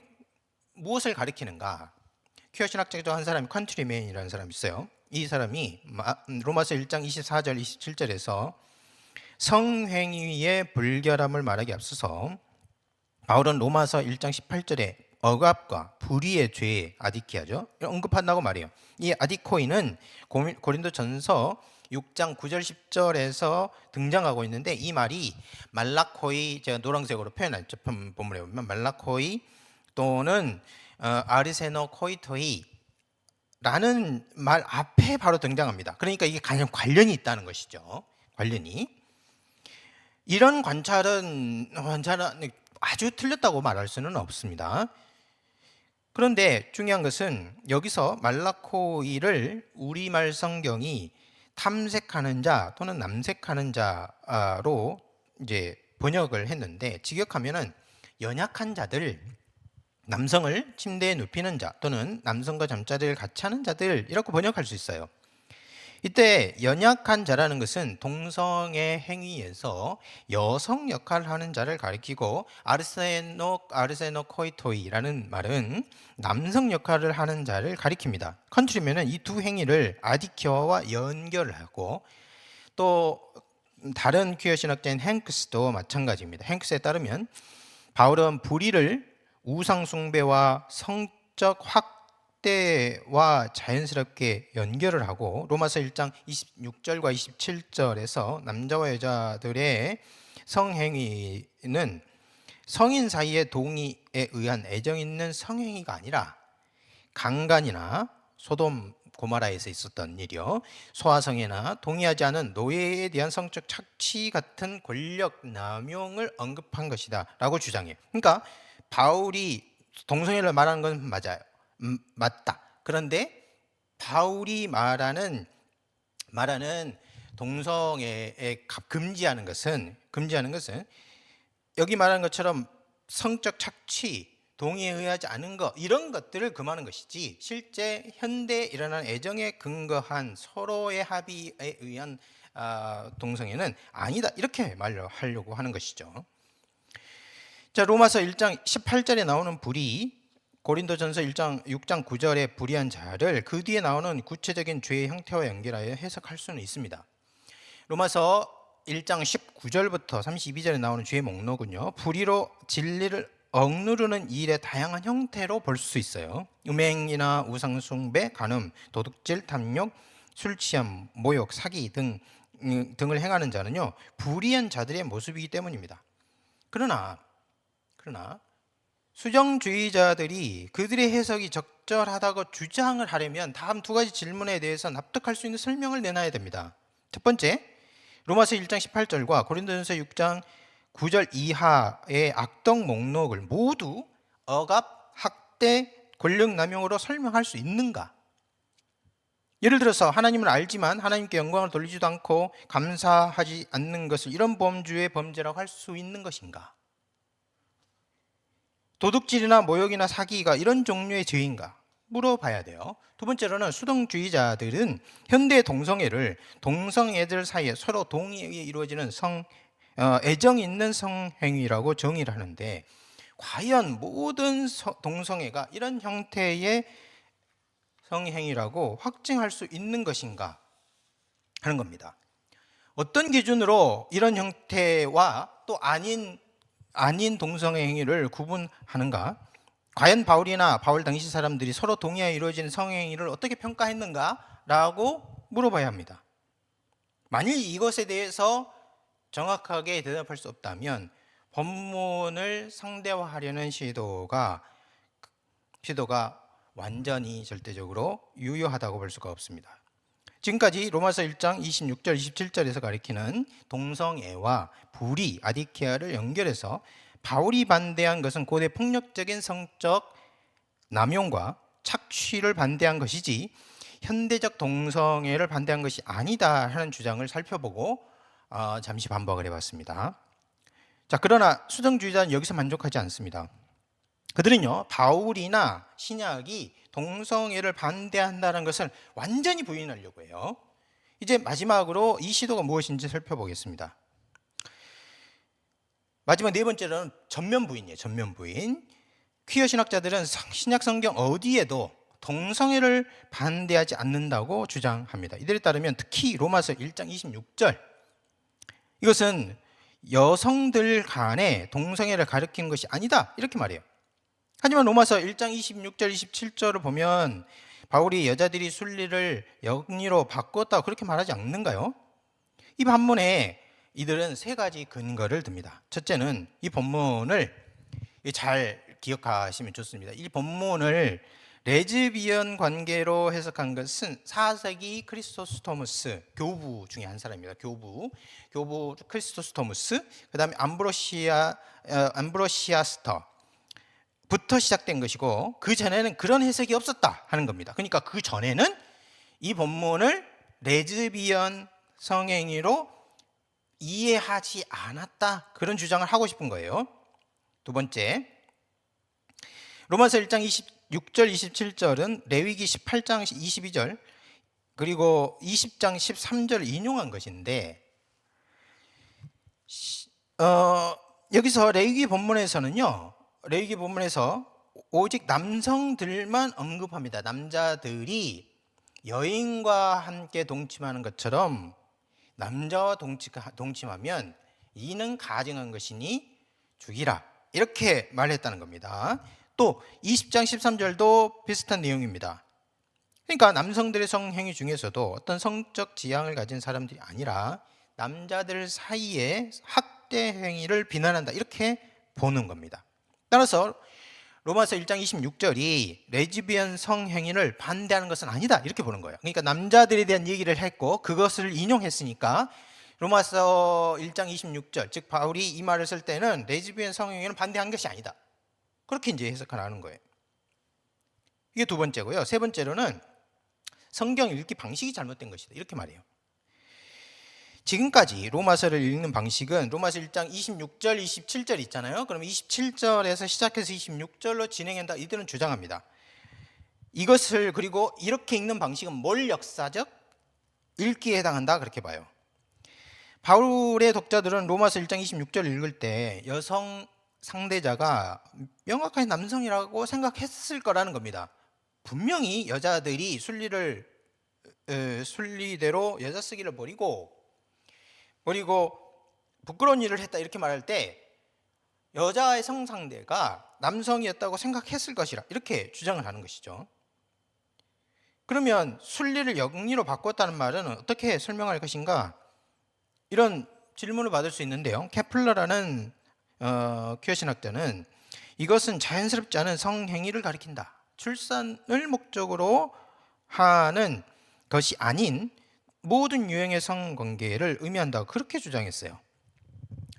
무엇을 가리키는가? 퀴어 신학자 중 한 사람이 컨트리맨이라는 사람이 있어요. 이 사람이 로마서 1장 24절 27절에서 성행위의 불결함을 말하기 앞서서 바울은 로마서 1장 18절에 억압과 불의의 죄 아디키아죠. 언급한다고 말해요. 이 아디코이는 고린도전서 6장 9절 10절에서 등장하고 있는데 이 말이 말라코이, 제가 노란색으로 표현했죠. 본문에 보면 말라코이 또는 아르세노 코이토이 라는 말 앞에 바로 등장합니다. 그러니까 이게 관련이 있다는 것이죠. 관련이. 이런 관찰은 아주 틀렸다고 말할 수는 없습니다. 그런데 중요한 것은 여기서 말라코이를 우리말 성경이 탐색하는 자 또는 남색하는 자로 이제 번역을 했는데, 직역하면은 연약한 자들, 남성을 침대에 눕히는 자 또는 남성과 잠자리를 같이 하는 자들, 이렇게 번역할 수 있어요. 이때 연약한 자라는 것은 동성의 행위에서 여성 역할을 하는 자를 가리키고, 아르세노 코이토이라는 말은 남성 역할을 하는 자를 가리킵니다. 컨트리면은 이 두 행위를 아디키어와 연결을 하고, 또 다른 퀴어 신학자인 행크스도 마찬가지입니다. 행크스에 따르면 바울은 불의를 우상 숭배와 성적 확대와 자연스럽게 연결을 하고, 로마서 1장 26절과 27절에서 남자와 여자들의 성행위는 성인 사이의 동의에 의한 애정 있는 성행위가 아니라 강간이나 소돔 고모라에서 있었던 일이요, 소아성애나 동의하지 않은 노예에 대한 성적 착취 같은 권력 남용을 언급한 것이다 라고 주장해요. 그러니까 바울이 동성애를 말하는 건 맞아요. 맞다. 그런데 바울이 말하는 동성애에 금지하는 것은 여기 말하는 것처럼 성적 착취, 동의에 의하지 않은 것, 이런 것들을 금하는 것이지, 실제 현대에 일어난 애정에 근거한 서로의 합의에 의한 동성애는 아니다, 이렇게 말하려고 하는 것이죠. 자, 로마서 1장 18절에 나오는 불의, 고린도전서 6장 9절의 불의한 자를 그 뒤에 나오는 구체적인 죄의 형태와 연결하여 해석할 수는 있습니다. 로마서 1장 19절부터 32절에 나오는 죄의 목록은요, 불의로 진리를 억누르는 일의 다양한 형태로 볼 수 있어요. 음행이나 우상숭배, 간음, 도둑질, 탐욕, 술취함, 모욕, 사기 등을 행하는 자는요, 불의한 자들의 모습이기 때문입니다. 그러나 수정주의자들이 그들의 해석이 적절하다고 주장을 하려면 다음 두 가지 질문에 대해서 납득할 수 있는 설명을 내놔야 됩니다. 첫 번째, 로마서 1장 18절과 고린도전서 6장 9절 이하의 악덕 목록을 모두 억압, 학대, 권력 남용으로 설명할 수 있는가? 예를 들어서 하나님을 알지만 하나님께 영광을 돌리지도 않고 감사하지 않는 것을 이런 범주의 범죄라고 할 수 있는 것인가? 도둑질이나 모욕이나 사기가 이런 종류의 죄인가? 물어봐야 돼요. 두 번째로는 수동주의자들은 현대 동성애를 동성애들 사이에 서로 동의에 의해 이루어지는 애정 있는 성행위라고 정의를 하는데, 과연 모든 동성애가 이런 형태의 성행위라고 확증할 수 있는 것인가 하는 겁니다. 어떤 기준으로 이런 형태와 또 아닌 동성애 행위를 구분하는가? 과연 바울이나 바울 당시 사람들이 서로 동의하여 이루어지는 성행위를 어떻게 평가했는가? 라고 물어봐야 합니다. 만일 이것에 대해서 정확하게 대답할 수 없다면 본문을 상대화하려는 시도가 완전히 절대적으로 유효하다고 볼 수가 없습니다. 지금까지 로마서 1장 26절 27절에서 가리키는 동성애와 불의, 아디키아를 연결해서 바울이 반대한 것은 고대 폭력적인 성적 남용과 착취를 반대한 것이지 현대적 동성애를 반대한 것이 아니다 하는 주장을 살펴보고 잠시 반박을 해봤습니다. 자, 그러나 수정주의자는 여기서 만족하지 않습니다. 그들은요, 바울이나 신약이 동성애를 반대한다는 것을 완전히 부인하려고 해요. 이제 마지막으로 이 시도가 무엇인지 살펴보겠습니다. 마지막 네 번째로는 전면 부인이에요. 전면 부인. 퀴어 신학자들은 신약 성경 어디에도 동성애를 반대하지 않는다고 주장합니다. 이들에 따르면 특히 로마서 1장 26절, 이것은 여성들 간에 동성애를 가리킨 것이 아니다, 이렇게 말해요. 하지만 로마서 1장 26절 27절을 보면 바울이 여자들이 순리를 영리로 바꿨다 그렇게 말하지 않는가요? 이 반문에 이들은 세 가지 근거를 듭니다. 첫째는 이 본문을 잘 기억하시면 좋습니다. 이 본문을 레즈비언 관계로 해석한 것은 4세기 크리스토스토무스 교부 중에 한 사람입니다. 교부 크리스토스토무스, 그다음에 암브로시아스터 부터 시작된 것이고, 그 전에는 그런 해석이 없었다 하는 겁니다. 그러니까 그 전에는 이 본문을 레즈비언 성행위로 이해하지 않았다, 그런 주장을 하고 싶은 거예요. 두 번째, 로마서 1장 26절 27절은 레위기 18장 22절 그리고 20장 13절을 인용한 것인데, 여기서 레위기 본문에서는요, 레위기 본문에서 오직 남성들만 언급합니다. 남자들이 여인과 함께 동침하는 것처럼 남자와 동침하면 이는 가증한 것이니 죽이라, 이렇게 말했다는 겁니다. 또 20장 13절도 비슷한 내용입니다. 그러니까 남성들의 성행위 중에서도 어떤 성적 지향을 가진 사람들이 아니라 남자들 사이에 학대 행위를 비난한다, 이렇게 보는 겁니다. 따라서 로마서 1장 26절이 레즈비언 성행위를 반대하는 것은 아니다, 이렇게 보는 거예요. 그러니까 남자들에 대한 얘기를 했고 그것을 인용했으니까 로마서 1장 26절, 즉 바울이 이 말을 쓸 때는 레즈비언 성행위는 반대한 것이 아니다, 그렇게 이제 해석하는 거예요. 이게 두 번째고요. 세 번째로는 성경 읽기 방식이 잘못된 것이다, 이렇게 말해요. 지금까지 로마서를 읽는 방식은 로마서 1장 26절 27절 있잖아요. 그럼 27절에서 시작해서 26절로 진행한다, 이들은 주장합니다. 이것을, 그리고 이렇게 읽는 방식은 몰 역사적 읽기에 해당한다, 그렇게 봐요. 바울의 독자들은 로마서 1장 26절 읽을 때 여성 상대자가 명확하게 남성이라고 생각했을 거라는 겁니다. 분명히 여자들이 순리대로 여자 쓰기를 버리고 부끄러운 일을 했다, 이렇게 말할 때 여자의 성상대가 남성이었다고 생각했을 것이라, 이렇게 주장을 하는 것이죠. 그러면 순리를 영리로 바꿨다는 말은 어떻게 설명할 것인가, 이런 질문을 받을 수 있는데요. 케플러라는 큐어신학자는 이것은 자연스럽지 않은 성행위를 가리킨다, 출산을 목적으로 하는 것이 아닌 모든 유형의 성관계를 의미한다, 그렇게 주장했어요.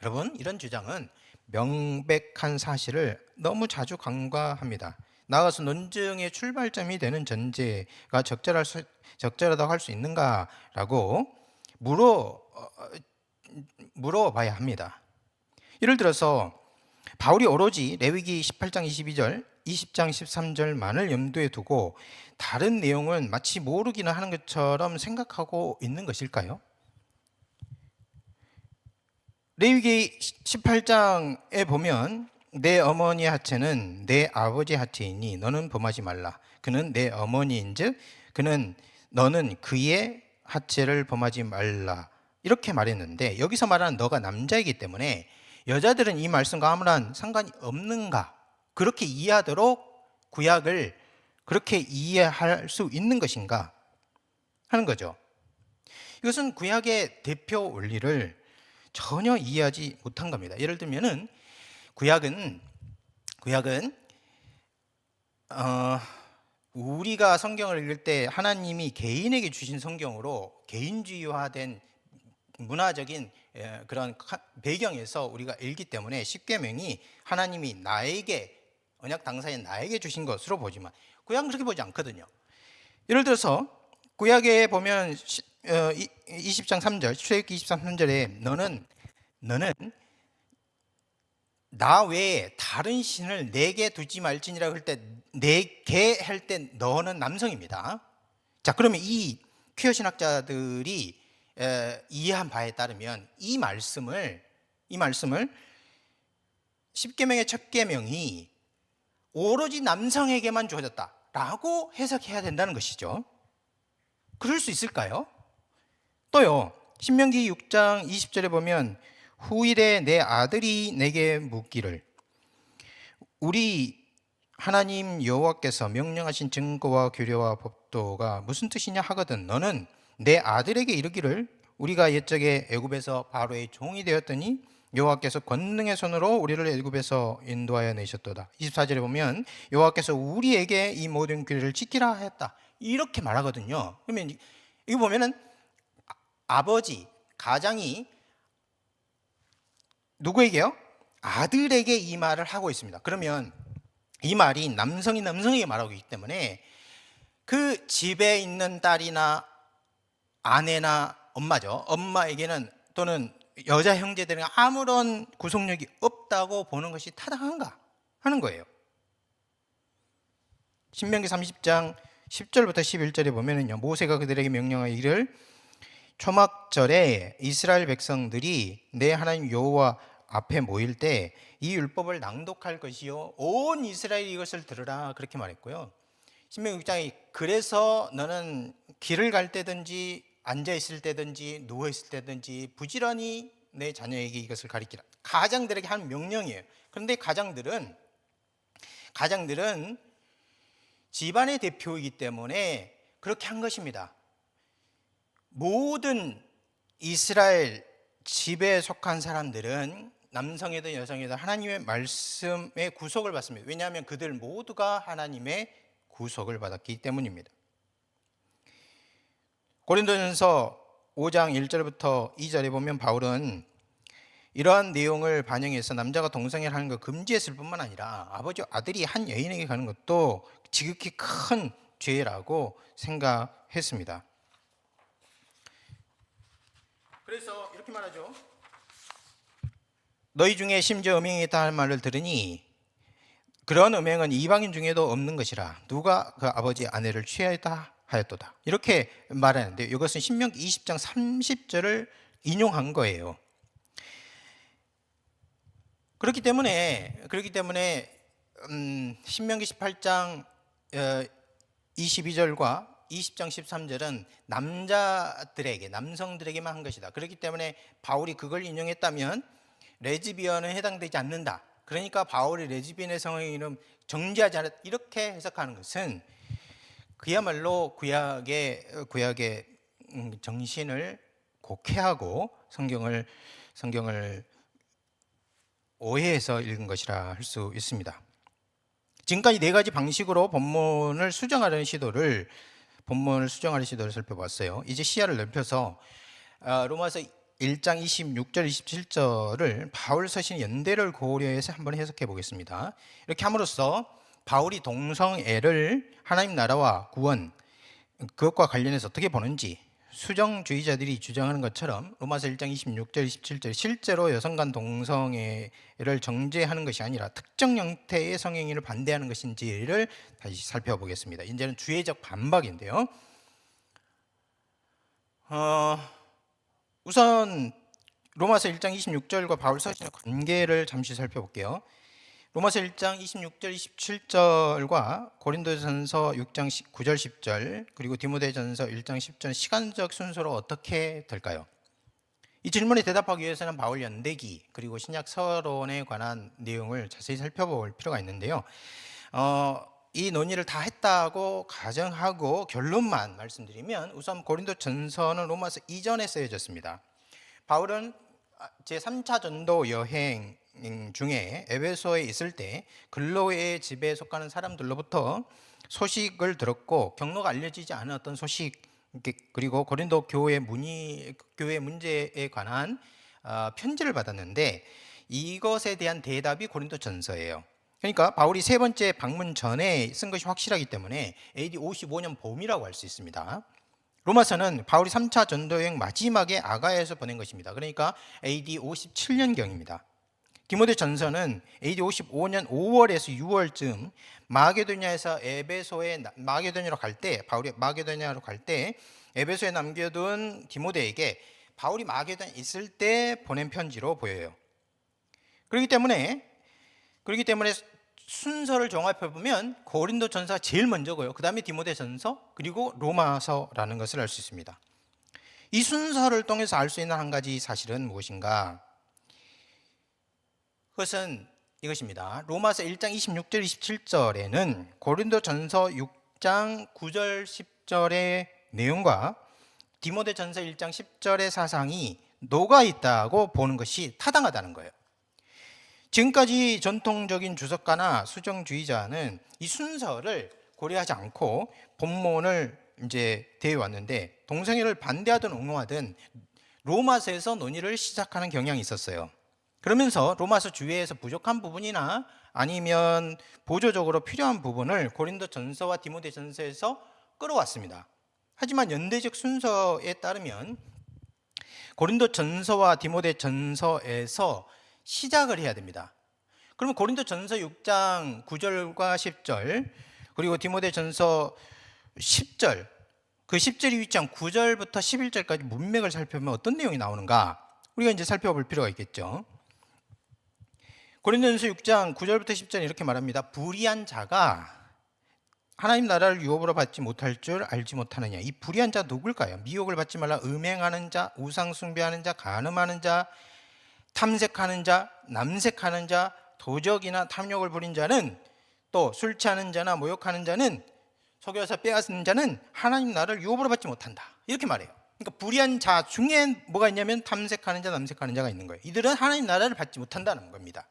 여러분, 이런 주장은 명백한 사실을 너무 자주 간과합니다. 나아가서 논증의 출발점이 되는 전제가 적절하다고 할 수 있는가라고 물어봐야 합니다. 예를 들어서 바울이 오로지 레위기 18장 22절 20장 13절만을 염두에 두고 다른 내용은 마치 모르기는 하는 것처럼 생각하고 있는 것일까요? 레위기 18장에 보면 내 어머니의 하체는 내 아버지의 하체이니 너는 범하지 말라. 그는 내 어머니인즉 너는 그의 하체를 범하지 말라, 이렇게 말했는데, 여기서 말하는 너가 남자이기 때문에 여자들은 이 말씀과 아무런 상관이 없는가, 그렇게 이해하도록 구약을 그렇게 이해할 수 있는 것인가 하는 거죠. 이것은 구약의 대표 원리를 전혀 이해하지 못한 겁니다. 예를 들면은 구약은 우리가 성경을 읽을 때 하나님이 개인에게 주신 성경으로 개인주의화된 문화적인 그런 배경에서 우리가 읽기 때문에 십계명이 하나님이 나에게, 언약 당사인 나에게 주신 것으로 보지만 구약은 그렇게 보지 않거든요. 예를 들어서 구약에 보면 20장 3절, 출애굽기 23, 3절에 너는 나 외에 다른 신을 내게 두지 말지니라고 할 때 내게 할 때 너는 남성입니다. 자, 그러면 이 퀴어 신학자들이 이해한 바에 따르면 이 말씀을 십계명의 첫 계명이 오로지 남성에게만 주어졌다라고 해석해야 된다는 것이죠. 그럴 수 있을까요? 또요, 신명기 6장 20절에 보면 후일에 내 아들이 내게 묻기를, 우리 하나님 여호와께서 명령하신 증거와 규례와 법도가 무슨 뜻이냐 하거든 너는 내 아들에게 이르기를 우리가 옛적에 애굽에서 바로의 종이 되었더니 여호와께서 권능의 손으로 우리를 애굽에서 인도하여 내셨도다. 24절에 보면 여호와께서 우리에게 이 모든 규례를 지키라 하였다 이렇게 말하거든요. 그러면 이거 보면은 아버지 가장이 누구에게요? 아들에게 이 말을 하고 있습니다. 그러면 이 말이 남성이 남성에게 말하고 있기 때문에 그 집에 있는 딸이나 아내나 엄마죠. 엄마에게는 또는 여자 형제들은 아무런 구속력이 없다고 보는 것이 타당한가 하는 거예요. 신명기 30장 10절부터 11절에 보면은요, 모세가 그들에게 명령하여 이를 초막절에 이스라엘 백성들이 내 하나님 여호와 앞에 모일 때 이 율법을 낭독할 것이요 온 이스라엘이 이것을 들으라 그렇게 말했고요. 신명기 6장에 그래서 너는 길을 갈 때든지 앉아 있을 때든지 누워 있을 때든지 부지런히 내 자녀에게 이것을 가르치라. 가장들에게 한 명령이에요. 그런데 가장들은 집안의 대표이기 때문에 그렇게 한 것입니다. 모든 이스라엘 집에 속한 사람들은 남성이든 여성이든 하나님의 말씀의 구속을 받습니다. 왜냐하면 그들 모두가 하나님의 구속을 받았기 때문입니다. 고린도전서 5장 1절부터 2절에 보면 바울은 이러한 내용을 반영해서 남자가 동성애를 하는 것 금지했을 뿐만 아니라 아들이 한 여인에게 가는 것도 지극히 큰 죄라고 생각했습니다. 그래서 이렇게 말하죠. 너희 중에 심지어 음행이 있다 할 말을 들으니 그런 음행은 이방인 중에도 없는 것이라 누가 그 아버지 아내를 취하였다 하였도다. 이렇게 말하는데 이것은 신명기 20장 30절을 인용한 거예요. 그렇기 때문에 신명기 18장 22절과 20장 13절은 남성들에게만 한 것이다. 그렇기 때문에 바울이 그걸 인용했다면 레즈비언은 해당되지 않는다. 그러니까 바울이 레즈비언의 성행위는 정죄하지 않았다. 이렇게 해석하는 것은 그야말로 구약의 정신을 곡해하고 성경을 오해해서 읽은 것이라 할 수 있습니다. 지금까지 네 가지 방식으로 본문을 수정하려는 시도를 살펴봤어요. 이제 시야를 넓혀서 로마서 1장 26절 27절을 바울 서신 연대를 고려해서 한번 해석해 보겠습니다. 이렇게 함으로써 바울이 동성애를 하나님 나라와 구원 그것과 관련해서 어떻게 보는지, 수정주의자들이 주장하는 것처럼 로마서 1장 26절 27절 실제로 여성 간 동성애를 정죄하는 것이 아니라 특정 형태의 성행위를 반대하는 것인지를 다시 살펴보겠습니다. 이제는 주의적 반박인데요. 우선 로마서 1장 26절과 바울 서신의 관계를 잠시 살펴볼게요. 로마서 1장 26절 27절과 고린도전서 6장 9절 10절 그리고 디모데전서 1장 10절 시간적 순서로 어떻게 될까요? 이 질문에 대답하기 위해서는 바울 연대기 그리고 신약 서론에 관한 내용을 자세히 살펴볼 필요가 있는데요. 이 논의를 다 했다고 가정하고 결론만 말씀드리면 우선 고린도전서는 로마서 이전에 쓰여졌습니다. 바울은 제3차 전도 여행 중에 에베소에 있을 때 근로의 집에 속하는 사람들로부터 소식을 들었고 경로가 알려지지 않은 어떤 소식 그리고 고린도 교회 문제에 관한 편지를 받았는데 이것에 대한 대답이 고린도전서예요. 그러니까 바울이 세 번째 방문 전에 쓴 것이 확실하기 때문에 AD 55년 봄이라고 할 수 있습니다. 로마서는 바울이 3차 전도여행 마지막에 아가야에서 보낸 것입니다. 그러니까 AD 57년경입니다. 디모데 전서는 AD 55년 5월에서 6월쯤 마게도냐에서 마게도냐로 갈 때 에베소에 남겨둔 디모데에게 바울이 마게도냐에 있을 때 보낸 편지로 보여요. 그렇기 때문에 순서를 종합해 보면 고린도전서가 제일 먼저고요. 그다음에 디모데전서 그리고 로마서라는 것을 알 수 있습니다. 이 순서를 통해서 알 수 있는 한 가지 사실은 무엇인가? 그것은 이것입니다. 로마서 1장 26절 27절에는 고린도전서 6장 9절 10절의 내용과 디모데전서 1장 10절의 사상이 녹아 있다고 보는 것이 타당하다는 거예요. 지금까지 전통적인 주석가나 수정주의자는 이 순서를 고려하지 않고 본문을 이제 대해 왔는데, 동성애를 반대하든 옹호하든 로마서에서 논의를 시작하는 경향이 있었어요. 그러면서 로마서 주위에서 부족한 부분이나 아니면 보조적으로 필요한 부분을 고린도전서와 디모데전서에서 끌어왔습니다. 하지만 연대적 순서에 따르면 고린도전서와 디모데전서에서 시작을 해야 됩니다. 그러면 고린도전서 6장 9절과 10절, 그리고 디모데전서 10절, 그 10절이 위장 9절부터 11절까지 문맥을 살펴보면 어떤 내용이 나오는가, 우리가 이제 살펴볼 필요가 있겠죠. 고린도전서 6장 9절부터 10절은 이렇게 말합니다. 불의한 자가 하나님 나라를 유업으로 받지 못할 줄 알지 못하느냐. 이 불의한 자 누굴까요? 미혹을 받지 말라. 음행하는 자, 우상 숭배하는 자, 간음하는 자, 탐색하는 자, 남색하는 자, 도적이나 탐욕을 부린 자는, 또 술 취하는 자나 모욕하는 자는, 속여서 빼앗는 자는 하나님 나라를 유업으로 받지 못한다. 이렇게 말해요. 그러니까 불의한 자 중에 뭐가 있냐면 탐색하는 자, 남색하는 자가 있는 거예요. 이들은 하나님 나라를 받지 못한다는 겁니다.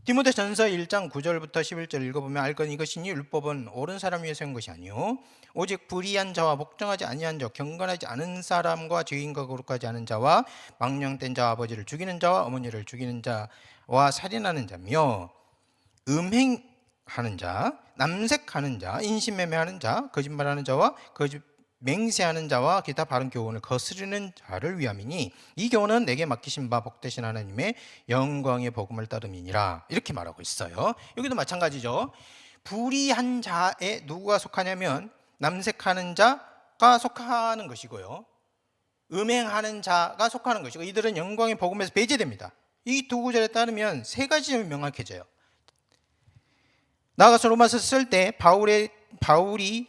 디모데전서 1장 9절부터 11절 읽어보면 알건 이것이니 율법은 옳은 사람 위에 세운 것이 아니요 오직 불의한 자와 복종하지 아니한 자, 경건하지 않은 사람과 죄인과 거룩하지 않은 자와 망령된 자와 아버지를 죽이는 자와 어머니를 죽이는 자와 살인하는 자며 음행하는 자, 남색하는 자, 인신매매하는 자, 거짓말하는 자와 거짓 맹세하는 자와 기타 바른 교훈을 거스르는 자를 위함이니 이 교훈은 내게 맡기신 바 복되신 하나님의 영광의 복음을 따름이니라. 이렇게 말하고 있어요. 여기도 마찬가지죠. 불의한 자에 누구가 속하냐면 남색하는 자가 속하는 것이고요, 음행하는 자가 속하는 것이고, 이들은 영광의 복음에서 배제됩니다. 이 두 구절에 따르면 세 가지 점이 명확해져요. 나아가서 로마서 쓸 때 바울이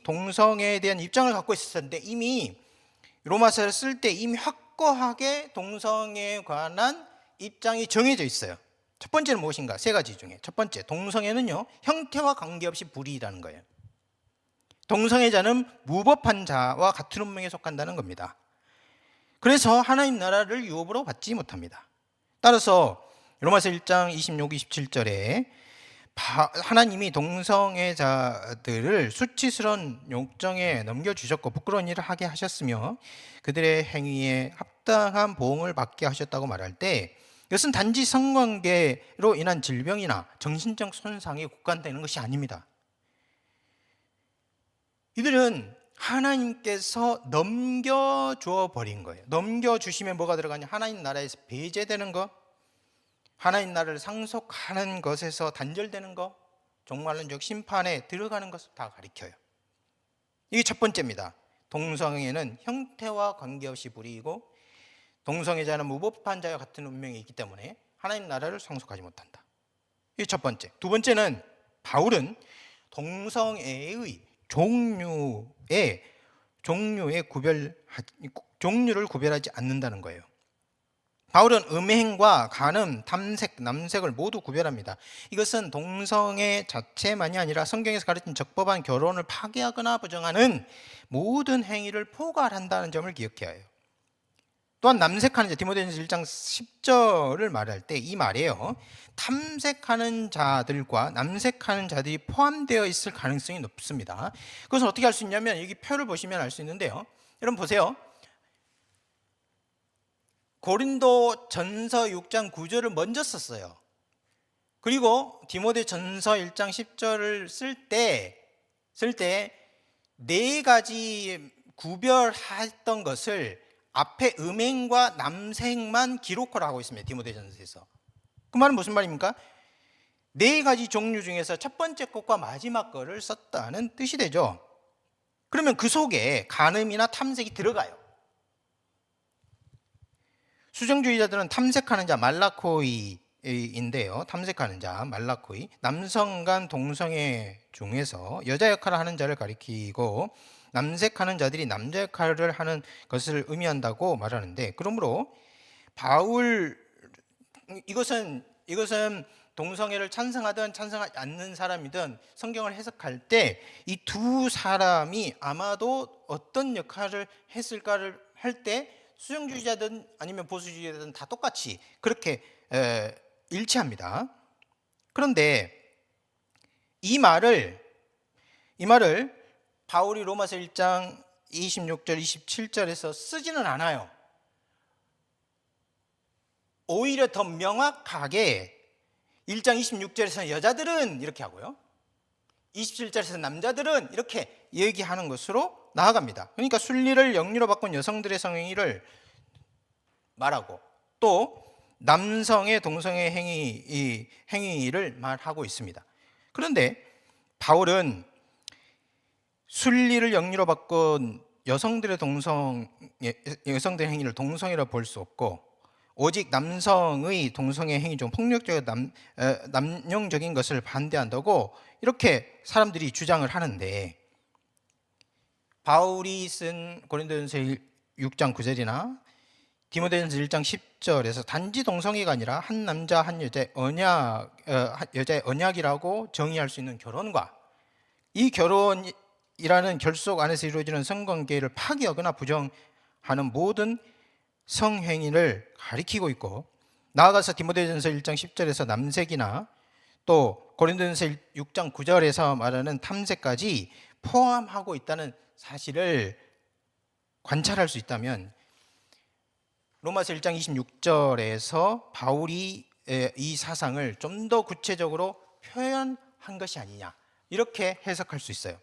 동성애에 대한 입장을 갖고 있었는데, 이미 로마서를 쓸 때 이미 확고하게 동성애에 관한 입장이 정해져 있어요. 첫 번째는 무엇인가? 세 가지 중에 첫 번째, 동성애는요 형태와 관계없이 불의라는 거예요. 동성애자는 무법한 자와 같은 운명에 속한다는 겁니다. 그래서 하나님 나라를 유업으로 받지 못합니다. 따라서 로마서 1장 26, 27절에 하나님이 동성애자들을 수치스러운 욕정에 넘겨주셨고 부끄러운 일을 하게 하셨으며 그들의 행위에 합당한 보응을 받게 하셨다고 말할 때, 이것은 단지 성관계로 인한 질병이나 정신적 손상에 국한되는 것이 아닙니다. 이들은 하나님께서 넘겨주어 버린 거예요. 넘겨주시면 뭐가 들어가냐? 하나님 나라에서 배제되는 것, 하나님 나라를 상속하는 것에서 단절되는 것, 종말론적 심판에 들어가는 것을 다 가리켜요. 이게 첫 번째입니다. 동성애는 형태와 관계없이 불의이고 동성애자는 무법한 자와 같은 운명이 있기 때문에 하나님 나라를 상속하지 못한다. 이게 첫 번째. 두 번째는 바울은 동성애의 종류를 구별하지 않는다는 거예요. 바울은 음행과 간음, 탐색, 남색을 모두 구별합니다. 이것은 동성애 자체만이 아니라 성경에서 가르친 적법한 결혼을 파괴하거나 부정하는 모든 행위를 포괄한다는 점을 기억해야 해요. 또한 남색하는 자, 디모데전서 1장 10절을 말할 때 이 말이에요. 탐색하는 자들과 남색하는 자들이 포함되어 있을 가능성이 높습니다. 그것은 어떻게 알 수 있냐면 여기 표를 보시면 알 수 있는데요. 여러분 보세요. 고린도전서 6장 9절을 먼저 썼어요. 그리고 디모데전서 1장 10절을 쓸 때 네 가지 구별했던 것을 앞에 음행과 남색만 기록을 하고 있습니다. 디모데전서에서. 그 말은 무슨 말입니까? 네 가지 종류 중에서 첫 번째 것과 마지막 것을 썼다는 뜻이 되죠. 그러면 그 속에 간음이나 탐색이 들어가요. 수정주의자들은 탐색하는 자 말라코이인데요. 탐색하는 자 말라코이, 남성 간 동성애 중에서 여자 역할을 하는 자를 가리키고 남색하는 자들이 남자 역할을 하는 것을 의미한다고 말하는데, 그러므로 이것은 이것은 동성애를 찬성하든 찬성하지 않는 사람이든 성경을 해석할 때 이 두 사람이 아마도 어떤 역할을 했을까를 할 때 수정주의자든 아니면 보수주의자든 다 똑같이 그렇게 일치합니다. 그런데 이 말을 바울이 로마서 1장 26절 27절에서 쓰지는 않아요. 오히려 더 명확하게 1장 26절에서는 여자들은 이렇게 하고요, 27절에서 남자들은 이렇게 얘기하는 것으로 나아갑니다. 그러니까 순리를 영리로 바꾼 여성들의 성행위를 말하고 또 남성의 동성애 행위를 말하고 있습니다. 그런데 바울은 순리를 영리로 바꾼 여성들의 행위를 동성애라 볼 수 없고, 오직 남성의 동성애 행위 중 폭력적이고 남용적인 것을 반대한다고 이렇게 사람들이 주장을 하는데, 바울이 쓴 고린도전서 6장 9절이나 디모데전서 1장 10절에서 단지 동성애가 아니라 한 남자 한 여자의 언약이라고 정의할 수 있는 결혼과 이 결혼이라는 결속 안에서 이루어지는 성관계를 파기하거나 부정하는 모든 성행위를 가리키고 있고, 나아가서 디모데전서 1장 10절에서 남색이나 또 고린도전서 6장 9절에서 말하는 탐색까지 포함하고 있다는 사실을 관찰할 수 있다면, 로마서 1장 26절에서 바울이 이 사상을 좀 더 구체적으로 표현한 것이 아니냐, 이렇게 해석할 수 있어요.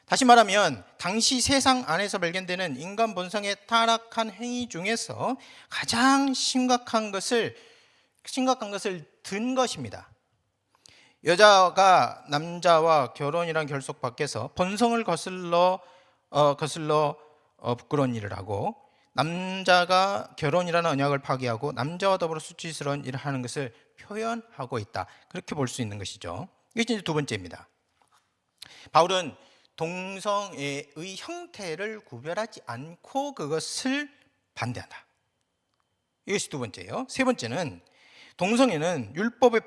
다시 말하면 당시 세상 안에서 발견되는 인간 본성의 타락한 행위 중에서 가장 심각한 것을 든 것입니다. 여자가 남자와 결혼이란 결속 밖에서 본성을 거슬러 부끄러운 일을 하고, 남자가 결혼이라는 언약을 파기하고 남자와 더불어 수치스러운 일을 하는 것을 표현하고 있다, 그렇게 볼 수 있는 것이죠. 이게 이제 두 번째입니다. 바울은 동성애의 형태를 구별하지 않고 그것을 반대한다. 이것이 두 번째예요. 세 번째는 동성애는 율법의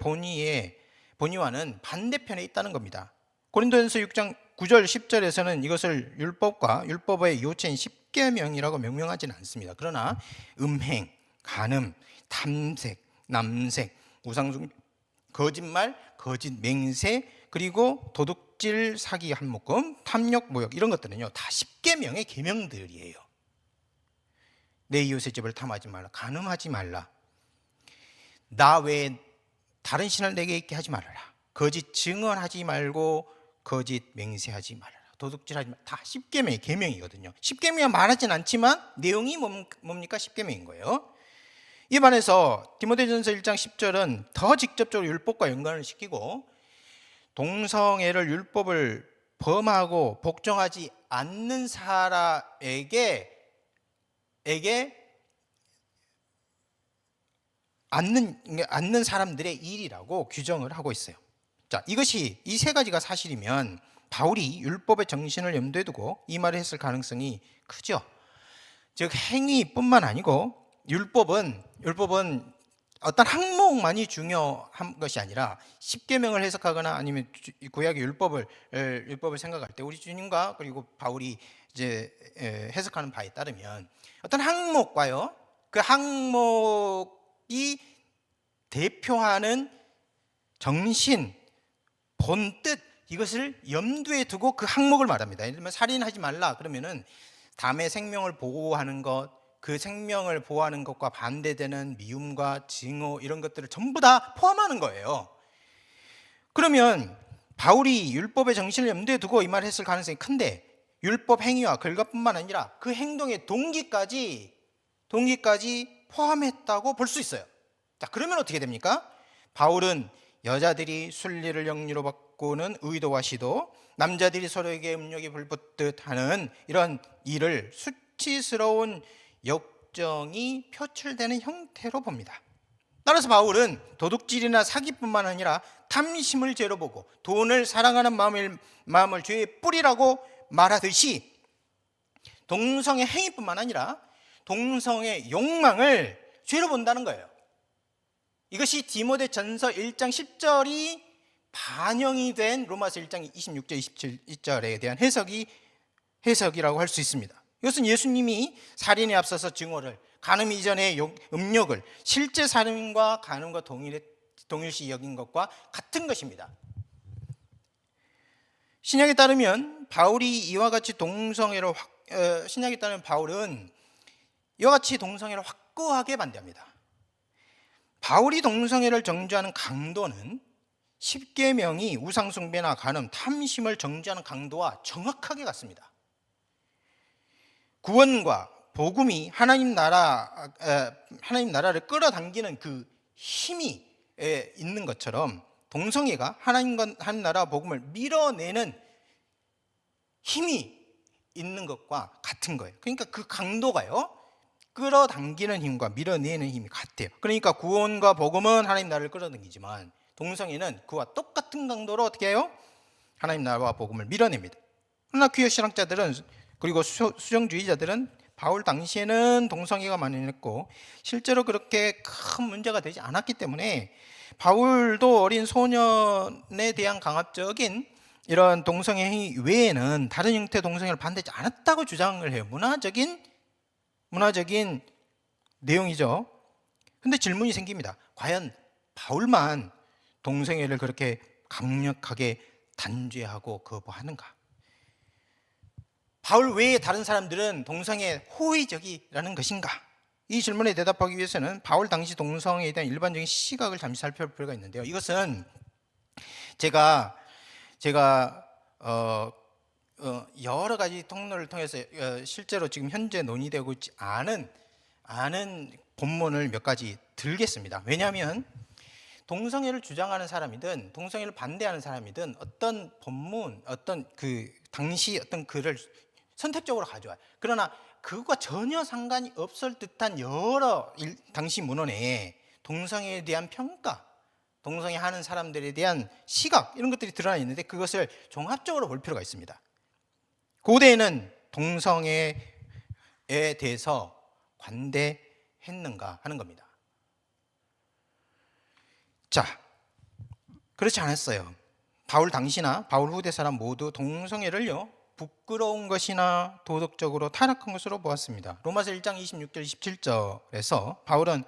본의와는 반대편에 있다는 겁니다. 고린도전서 6장 9절 10절에서는 이것을 율법과 율법의 요체인 십계명이라고 명명하지는 않습니다. 그러나 음행, 간음, 탐색, 남색, 우상숭배, 거짓말, 거짓 맹세, 그리고 도둑질, 사기 한 묶음, 탐욕, 모욕, 이런 것들은요 다 십계명의 계명들이에요. 내 이웃의 집을 탐하지 말라, 간음하지 말라, 나 외에 다른 신을 내게 있게 하지 말아라, 거짓 증언하지 말고 거짓 맹세하지 말아라, 도둑질하지 말아라, 다 십계명의 계명이거든요. 십계명이 말하진 않지만 내용이 뭡니까? 십계명인 거예요. 이 반에서 디모데전서 1장 10절은 더 직접적으로 율법과 연관을 시키고, 동성애를 율법을 범하고 복종하지 않는 사람에게 않는 사람들의 일이라고 규정을 하고 있어요. 자, 이것이 이 세 가지가 사실이면 바울이 율법의 정신을 염두에 두고 이 말을 했을 가능성이 크죠. 즉 행위뿐만 아니고 율법은 어떤 항목만이 중요한 것이 아니라 십계명을 해석하거나 아니면 구약의 율법을 생각할 때 우리 주님과 그리고 바울이 이제 해석하는 바에 따르면 어떤 항목과요, 그 항목이 대표하는 정신, 본뜻, 이것을 염두에 두고 그 항목을 말합니다. 예를 들면 살인하지 말라 그러면은 남의 생명을 보호하는 것, 그 생명을 보호하는 것과 반대되는 미움과 증오, 이런 것들을 전부 다 포함하는 거예요. 그러면 바울이 율법의 정신을 염두에 두고 이 말을 했을 가능성이 큰데, 율법 행위와 결과뿐만 아니라 그 행동의 동기까지 포함했다고 볼 수 있어요. 자, 그러면 어떻게 됩니까? 바울은 여자들이 순리를 영리로 바꾸는 의도와 시도, 남자들이 서로에게 음욕이 불붙듯 하는 이런 일을 수치스러운 역정이 표출되는 형태로 봅니다. 따라서 바울은 도둑질이나 사기뿐만 아니라 탐심을 죄로 보고 돈을 사랑하는 마음을 죄의 뿌리라고 말하듯이 동성의 행위뿐만 아니라 동성의 욕망을 죄로 본다는 거예요. 이것이 디모데전서 1장 10절이 반영이 된 로마서 1장 26절 27절에 대한 해석이라고 할 수 있습니다. 이것은 예수님이 살인에 앞서서 증오를, 간음 이전의 음욕을 실제 살인과 간음과 동일시 여긴 것과 같은 것입니다. 신약에 따르면 신약에 따르면 바울은 이와 같이 동성애를 확고하게 반대합니다. 바울이 동성애를 정죄하는 강도는 십계명이 우상숭배나 간음, 탐심을 정죄하는 강도와 정확하게 같습니다. 구원과 복음이 하나님 나라를 끌어당기는 그 힘이 있는 것처럼 동성애가 하나님 나라 복음을 밀어내는 힘이 있는 것과 같은 거예요. 그러니까 그 강도가요, 끌어당기는 힘과 밀어내는 힘이 같아요. 그러니까 구원과 복음은 하나님 나라를 끌어당기지만 동성애는 그와 똑같은 강도로 어떻게 해요? 하나님 나라와 복음을 밀어냅니다. 그러나 퀴어 신학자들은, 그리고 수정주의자들은 바울 당시에는 동성애가 만연했고 실제로 그렇게 큰 문제가 되지 않았기 때문에 바울도 어린 소년에 대한 강압적인 이런 동성애 행위 외에는 다른 형태의 동성애를 반대하지 않았다고 주장을 해요. 문화적인 내용이죠. 근데 질문이 생깁니다. 과연 바울만 동성애를 그렇게 강력하게 단죄하고 거부하는가? 바울 외에 다른 사람들은 동성애에 호의적이라는 것인가? 이 질문에 대답하기 위해서는 바울 당시 동성애에 대한 일반적인 시각을 잠시 살펴볼 필요가 있는데요. 이것은 제가 여러 가지 통로를 통해서 실제로 지금 현재 논의되고 있지 않은 본문을 몇 가지 들겠습니다. 왜냐하면 동성애를 주장하는 사람이든 동성애를 반대하는 사람이든 어떤 본문, 어떤 그 당시 어떤 글을 선택적으로 가져와요. 그러나 그것과 전혀 상관이 없을 듯한 여러 당시 문헌에 동성애에 대한 평가, 동성애 하는 사람들에 대한 시각, 이런 것들이 드러나 있는데 그것을 종합적으로 볼 필요가 있습니다. 고대에는 동성애에 대해서 관대했는가 하는 겁니다. 자, 그렇지 않았어요. 바울 당시나 바울 후대 사람 모두 동성애를요, 부끄러운 것이나 도덕적으로 타락한 것으로 보았습니다. 로마서 1장 26절 27절에서 바울은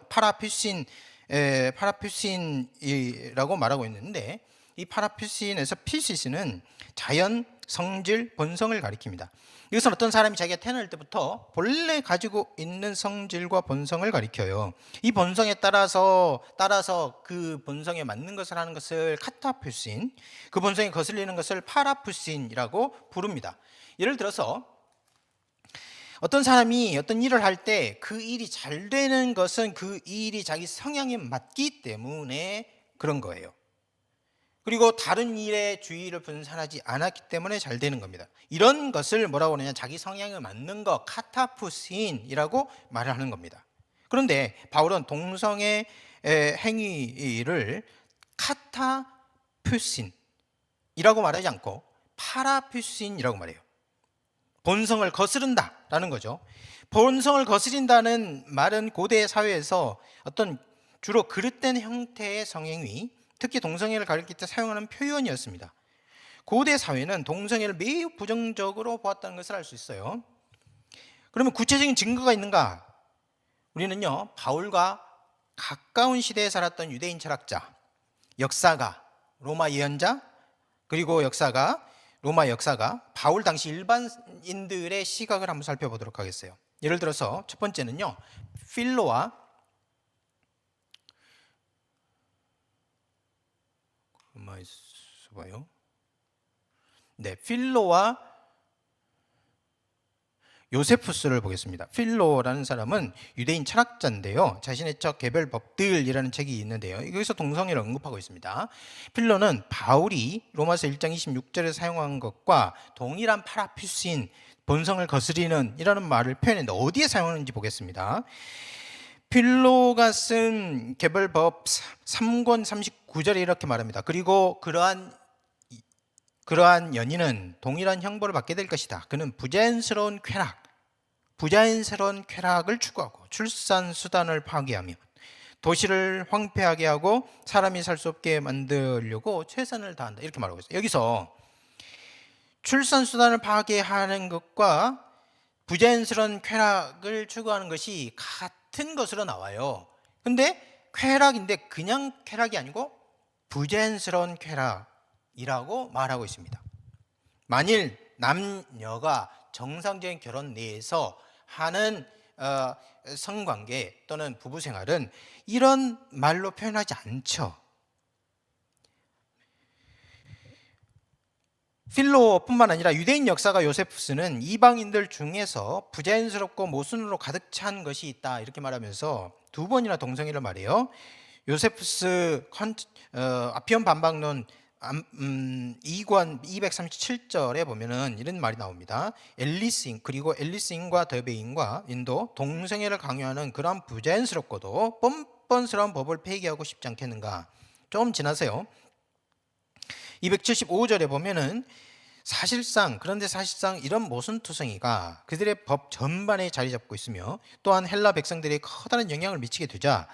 파라퓨신이라고 말하고 있는데, 이 파라퓨신에서 피시스는 자연, 성질, 본성을 가리킵니다. 이것은 어떤 사람이 자기가 태어날 때부터 본래 가지고 있는 성질과 본성을 가리켜요. 이 본성에 따라서 그 본성에 맞는 것을 하는 것을 카타푸신, 그 본성에 거슬리는 것을 파라푸신이라고 부릅니다. 예를 들어서 어떤 사람이 어떤 일을 할 때 그 일이 잘 되는 것은 그 일이 자기 성향에 맞기 때문에 그런 거예요. 그리고 다른 일에 주의를 분산하지 않았기 때문에 잘 되는 겁니다. 이런 것을 뭐라고 하느냐, 자기 성향에 맞는 것, 카타푸신이라고 말을 하는 겁니다. 그런데 바울은 동성애 행위를 카타푸신이라고 말하지 않고 파라푸신이라고 말해요. 본성을 거스른다라는 거죠. 본성을 거스린다는 말은 고대 사회에서 어떤 주로 그릇된 형태의 성행위, 특히 동성애를 가리킬 때 사용하는 표현이었습니다. 고대 사회는 동성애를 매우 부정적으로 보았다는 것을 알 수 있어요. 그러면 구체적인 증거가 있는가? 우리는요, 바울과 가까운 시대에 살았던 유대인 철학자, 역사가, 로마 예언자, 그리고 로마 역사가 바울 당시 일반인들의 시각을 한번 살펴보도록 하겠어요. 예를 들어서 첫 번째는요, 필로와 요세푸스를 보겠습니다. 필로라는 사람은 유대인 철학자인데요, 자신의 책 개별 법들이라는 책이 있는데요, 여기서 동성애를 언급하고 있습니다. 필로는 바울이 로마서 1장 26절에 사용한 것과 동일한 파라푸신, 본성을 거스리는 이라는 말을 표현했는데 어디에 사용하는지 보겠습니다. 필로가 쓴 개별법 3권 39절에 이렇게 말합니다. 그리고 그러한 연인은 동일한 형벌을 받게 될 것이다. 그는 부자연스러운 쾌락을 추구하고 출산 수단을 파괴하며 도시를 황폐하게 하고 사람이 살 수 없게 만들려고 최선을 다한다, 이렇게 말하고 있어요. 여기서 출산 수단을 파괴하는 것과 부자연스러운 쾌락을 추구하는 것이 같은 것으로 나와요. 근데 쾌락인데 그냥 쾌락이 아니고 부자연스러운 쾌락이라고 말하고 있습니다. 만일 남녀가 정상적인 결혼 내에서 하는 성관계 또는 부부생활은 이런 말로 표현하지 않죠. 필로뿐만 아니라 유대인 역사가 요세푸스는 이방인들 중에서 부자연스럽고 모순으로 가득 찬 것이 있다, 이렇게 말하면서 두 번이나 동성애를 말해요. 요세푸스 아피온 반박론 2권 237절에 보면은 이런 말이 나옵니다. 그리고 앨리스인과 더베인과 인도 동성애를 강요하는 그러한 부자연스럽고도 뻔뻔스러운 법을 폐기하고 싶지 않겠는가. 좀 지나세요. 275절에 보면은 그런데 사실상 이런 모순투성이가 그들의 법 전반에 자리 잡고 있으며 또한 헬라 백성들의 커다란 영향을 미치게 되자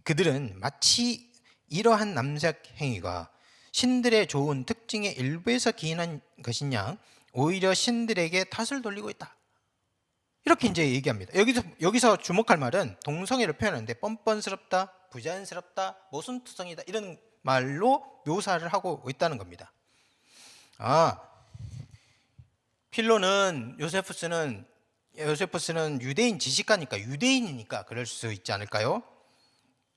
그들은 마치 이러한 남색 행위가 신들의 좋은 특징의 일부에서 기인한 것이냐, 오히려 신들에게 탓을 돌리고 있다, 이렇게 이제 얘기합니다. 여기서 주목할 말은 동성애를 표현하는데 뻔뻔스럽다, 부자연스럽다, 모순투성이다, 이런 말로 묘사를 하고 있다는 겁니다. 필로는 요세푸스는 유대인 지식가니까, 유대인이니까 그럴 수 있지 않을까요?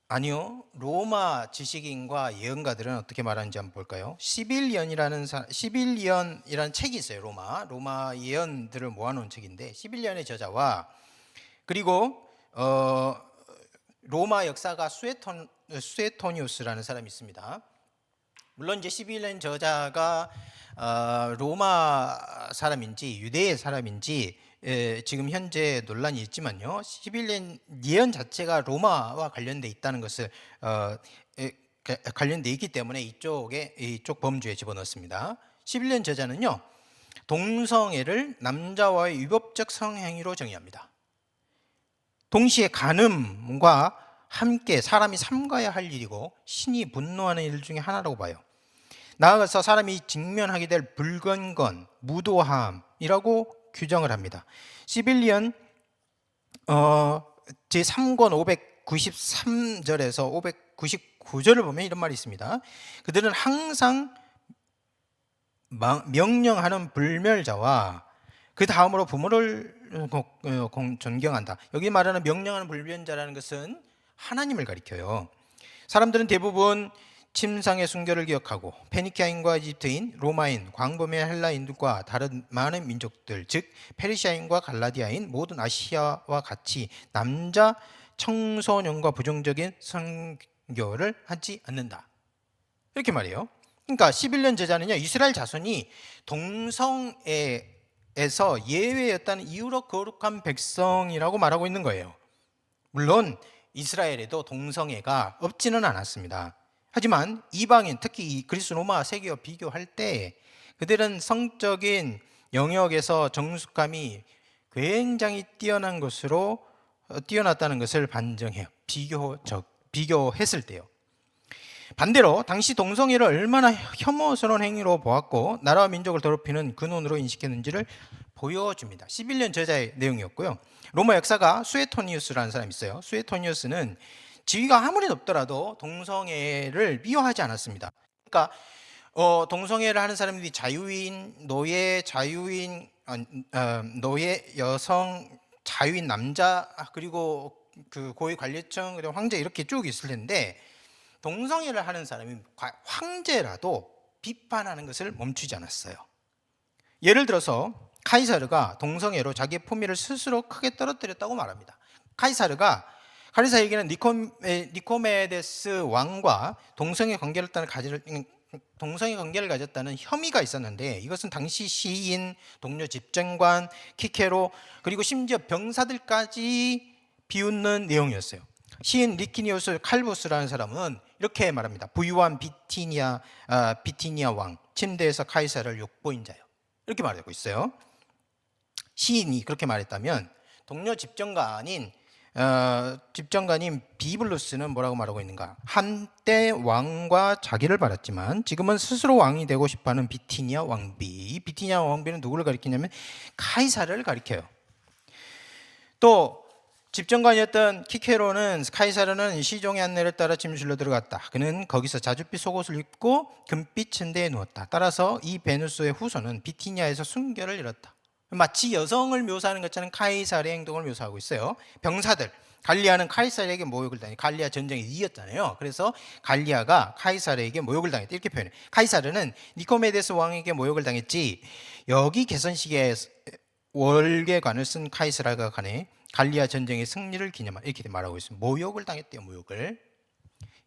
아니요. 로마 지식인과 예언가들은 어떻게 말하는지 한번 볼까요? 시빌리언이라는 책이 있어요. 로마 예언들을 모아놓은 책인데, 시빌리언의 저자와 그리고 로마 역사가 수에토니우스라는 사람이 있습니다. 물론 이제 시빌리언 저자가 로마 사람인지 유대의 사람인지 지금 현재 논란이 있지만요, 시빌리언 예언 자체가 로마와 관련돼 있다는 것을 관련돼 있기 때문에 이쪽 범주에 집어넣습니다. 시빌리언 저자는요, 동성애를 남자와의 위법적 성행위로 정의합니다. 동시에 간음과 함께 사람이 삼가야 할 일이고 신이 분노하는 일 중에 하나라고 봐요. 나아가서 사람이 직면하게 될 불건건, 무도함이라고 규정을 합니다. 시빌리언 제3권 593절에서 599절을 보면 이런 말이 있습니다. 그들은 항상 명령하는 불멸자와 그 다음으로 부모를 존경한다. 여기 말하는 명령하는 불멸자라는 것은 하나님을 가리켜요. 사람들은 대부분 침상의 순교를 기억하고 페니키아인과 이집트인, 로마인, 광범위한 헬라인들과 다른 많은 민족들, 즉 페르시아인과 갈라디아인, 모든 아시아와 같이 남자 청소년과 부정적인 성교를 하지 않는다, 이렇게 말해요. 그러니까 11년 제자는요, 이스라엘 자손이 동성애에서 예외였다는 이유로 거룩한 백성이라고 말하고 있는 거예요. 물론 이스라엘에도 동성애가 없지는 않았습니다. 하지만 이방인, 특히 그리스 로마 세계와 비교할 때 그들은 성적인 영역에서 정숙함이 굉장히 뛰어났다는 것을 반증해요. 비교했을 때요. 반대로 당시 동성애를 얼마나 혐오스러운 행위로 보았고 나라와 민족을 더럽히는 근원으로 인식했는지를 보여줍니다. 11년 저자의 내용이었고요. 로마 역사가 수에토니우스라는 사람이 있어요. 수에토니우스는 지위가 아무리 높더라도 동성애를 미워하지 않았습니다. 그러니까 동성애를 하는 사람들이 자유인, 노예, 여성, 자유인 남자, 그리고 그 고위 관리층, 그리고 황제, 이렇게 쭉 있을 텐데 동성애를 하는 사람이 황제라도 비판하는 것을 멈추지 않았어요. 예를 들어서 카이사르가 동성애로 자기의 품위를 스스로 크게 떨어뜨렸다고 말합니다. 카이사르에게는 니코메데스 왕과 동성애 관계를 가졌다는 혐의가 있었는데, 이것은 당시 시인, 동료 집정관, 키케로, 그리고 심지어 병사들까지 비웃는 내용이었어요. 시인 리키니우스 칼부스라는 사람은 이렇게 말합니다. 부유한 비티니아 왕, 침대에서 카이사르를 욕보인 자요, 이렇게 말하고 있어요. 시인이 그렇게 말했다면 동료 집정관인 집정관인 비블루스는 뭐라고 말하고 있는가? 한때 왕과 자기를 바랐지만 지금은 스스로 왕이 되고 싶어하는 비티니아 왕비. 이 비티니아 왕비는 누구를 가리키냐면 카이사르를 가리켜요. 또 집정관이었던 키케로는 카이사르는 시종의 안내를 따라 침실로 들어갔다. 그는 거기서 자줏빛 속옷을 입고 금빛 침대에 누웠다. 따라서 이 베누스의 후손은 비티니아에서 순결을 잃었다. 마치 여성을 묘사하는 것처럼 카이사르의 행동을 묘사하고 있어요. 병사들, 갈리아는 카이사르에게 모욕을 당해. 갈리아 전쟁이 이겼잖아요. 그래서 갈리아가 카이사르에게 모욕을 당했다 이렇게 표현해요. 카이사르는 니코메데스 왕에게 모욕을 당했지. 여기 개선식에 월계관을 쓴 카이사르가 가네 갈리아 전쟁의 승리를 기념한 이렇게 말하고 있습니다. 모욕을 당했대요. 모욕을.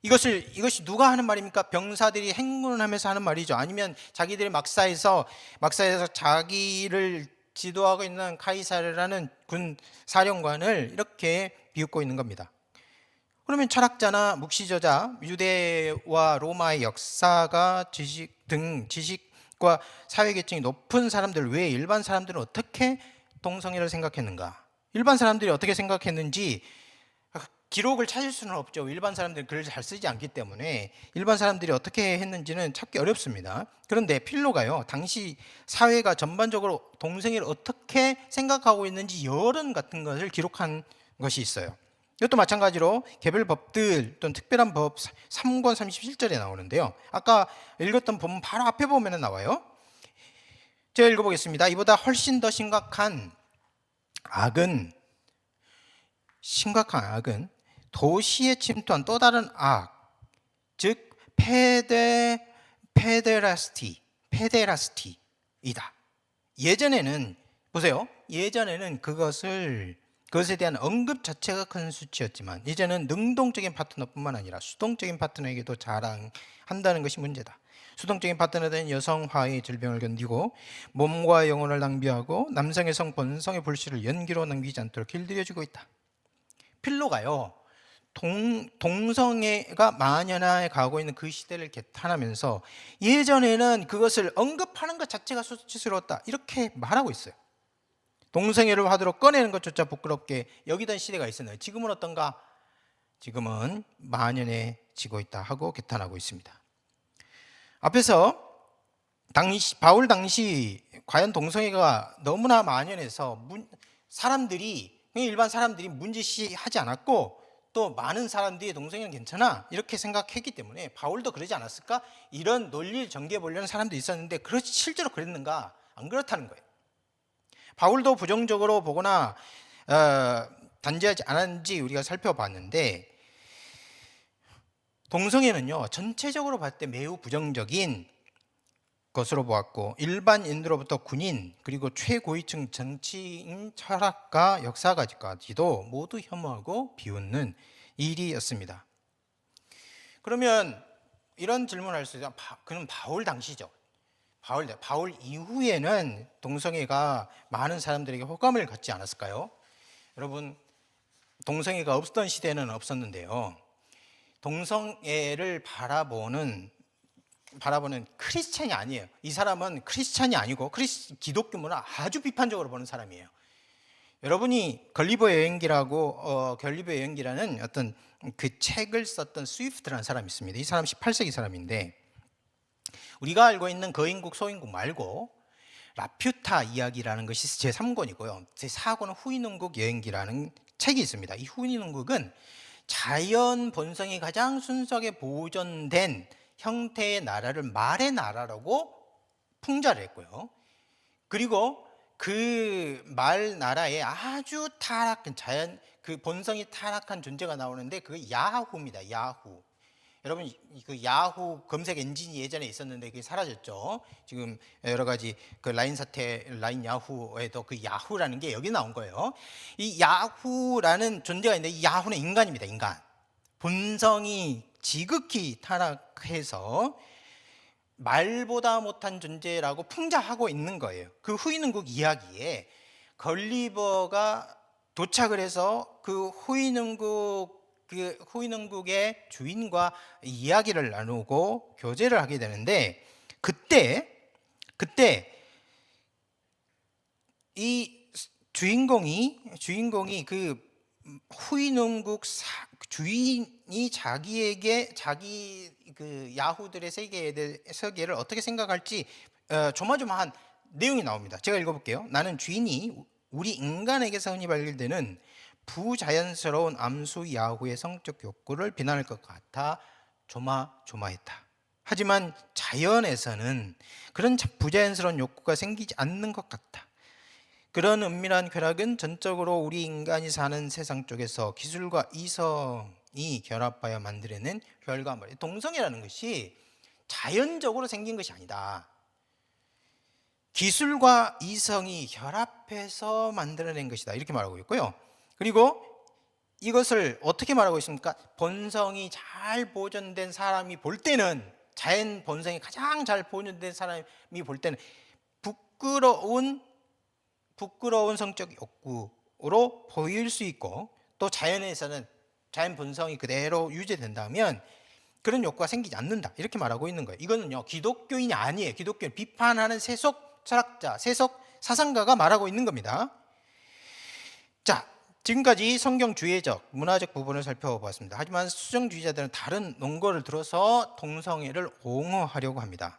이것이 누가 하는 말입니까? 병사들이 행군을 하면서 하는 말이죠. 아니면 자기들이 막사에서 자기를 지도하고 있는 카이사르라는 군 사령관을 이렇게 비웃고 있는 겁니다. 그러면 철학자나 묵시저자, 유대와 로마의 역사가 지식과 사회계층이 높은 사람들 외에 일반 사람들은 어떻게 동성애를 생각했는가? 일반 사람들이 어떻게 생각했는지 기록을 찾을 수는 없죠. 일반 사람들은 글을 잘 쓰지 않기 때문에 일반 사람들이 어떻게 했는지는 찾기 어렵습니다. 그런데 필로가요, 당시 사회가 전반적으로 동성애를 어떻게 생각하고 있는지 여론 같은 것을 기록한 것이 있어요. 이것도 마찬가지로 개별 법들 또는 특별한 법 3권 37절에 나오는데요. 아까 읽었던 본문 바로 앞에 보면 나와요. 제가 읽어보겠습니다. 이보다 훨씬 더 심각한 악은 도시에 침투한 또 다른 악, 즉 페데라스티이다. 예전에는 보세요. 예전에는 그것에 대한 언급 자체가 큰 수치였지만 이제는 능동적인 파트너뿐만 아니라 수동적인 파트너에게도 자랑한다는 것이 문제다. 수동적인 파트너된 여성화의 질병을 견디고 몸과 영혼을 낭비하고 남성의 성 본성의 불씨를 연기로 남기지 않도록 길들여주고 있다. 필로가요, 동성애가 만연해 가고 있는 그 시대를 개탄하면서 예전에는 그것을 언급하는 것 자체가 수치스러웠다 이렇게 말하고 있어요. 동성애를 화두로 꺼내는 것조차 부끄럽게 여기던 시대가 있었는데 지금은 어떤가? 지금은 만연해지고 있다 하고 개탄하고 있습니다. 앞에서 바울 당시 과연 동성애가 너무나 만연해서 일반 사람들이 문제시하지 않았고 또 많은 사람들이 동성애는 괜찮아 이렇게 생각했기 때문에 바울도 그러지 않았을까? 이런 논리를 전개해 보려는 사람도 있었는데 그렇지 실제로 그랬는가? 안 그렇다는 거예요. 바울도 부정적으로 보거나 단죄하지 않았는지 우리가 살펴봤는데 동성애는요 전체적으로 봤을 때 매우 부정적인 것으로 보았고 일반인으로부터 군인 그리고 최고위층 정치인, 철학가, 역사가지도 모두 혐오하고 비웃는 일이었습니다. 그러면 이런 질문을 할 수 있어요. 그럼 바울 당시죠. 바울 이후에는 동성애가 많은 사람들에게 호감을 갖지 않았을까요? 여러분, 동성애가 없었던 시대는 없었는데요. 동성애를 바라보는 크리스찬이 아니에요. 이 사람은 크리스찬이 아니고 기독교 문화 아주 비판적으로 보는 사람이에요. 여러분이 걸리버 여행기라는 어떤 그 책을 썼던 스위프트라는 사람이 있습니다. 이 사람 18세기 사람인데 우리가 알고 있는 거인국 소인국 말고 라퓨타 이야기라는 것이 제3권이고요. 제4권은 후인왕국 여행기라는 책이 있습니다. 이 후인왕국은 자연 본성이 가장 순수하게 보존된 형태의 나라를 말의 나라라고 풍자를 했고요. 그리고 그 말 나라에 아주 타락한 그 본성이 타락한 존재가 나오는데 그게 야후입니다. 야후. 여러분 그 야후 검색 엔진이 예전에 있었는데 그게 사라졌죠. 지금 여러 가지 그 라인 야후에도 그 야후라는 게 여기 나온 거예요. 이 야후라는 존재가 있는데 이 야후는 인간입니다. 인간. 본성이 지극히 타락해서 말보다 못한 존재라고 풍자하고 있는 거예요. 그 후인왕국 이야기에 걸리버가 도착을 해서 그 후인왕국의 주인과 이야기를 나누고 교제를 하게 되는데 그때 이 주인공이 그 후인원국 주인이 자기에게 자기 그 야후들의 세계를 어떻게 생각할지 조마조마한 내용이 나옵니다. 제가 읽어볼게요. 나는 주인이 우리 인간에게서 흔히 발견되는 부자연스러운 암수 야후의 성적 욕구를 비난할 것 같아 조마조마했다. 하지만 자연에서는 그런 부자연스러운 욕구가 생기지 않는 것 같다. 그런 은밀한 쾌락은 전적으로 우리 인간이 사는 세상 쪽에서 기술과 이성이 결합하여 만들어낸 결과물. 동성애라는 것이 자연적으로 생긴 것이 아니다. 기술과 이성이 결합해서 만들어낸 것이다. 이렇게 말하고 있고요. 그리고 이것을 어떻게 말하고 있습니까? 본성이 잘 보존된 사람이 볼 때는, 자연 본성이 가장 잘 보존된 사람이 볼 때는 부끄러운 성적 욕구로 보일 수 있고, 또 자연에서는 자연 본성이 그대로 유지된다면 그런 욕구가 생기지 않는다. 이렇게 말하고 있는 거예요. 이거는요, 기독교인이 아니에요. 기독교인 비판하는 세속 철학자, 세속 사상가가 말하고 있는 겁니다. 자, 지금까지 성경주의적, 문화적 부분을 살펴보았습니다. 하지만 수정주의자들은 다른 논거를 들어서 동성애를 옹호하려고 합니다.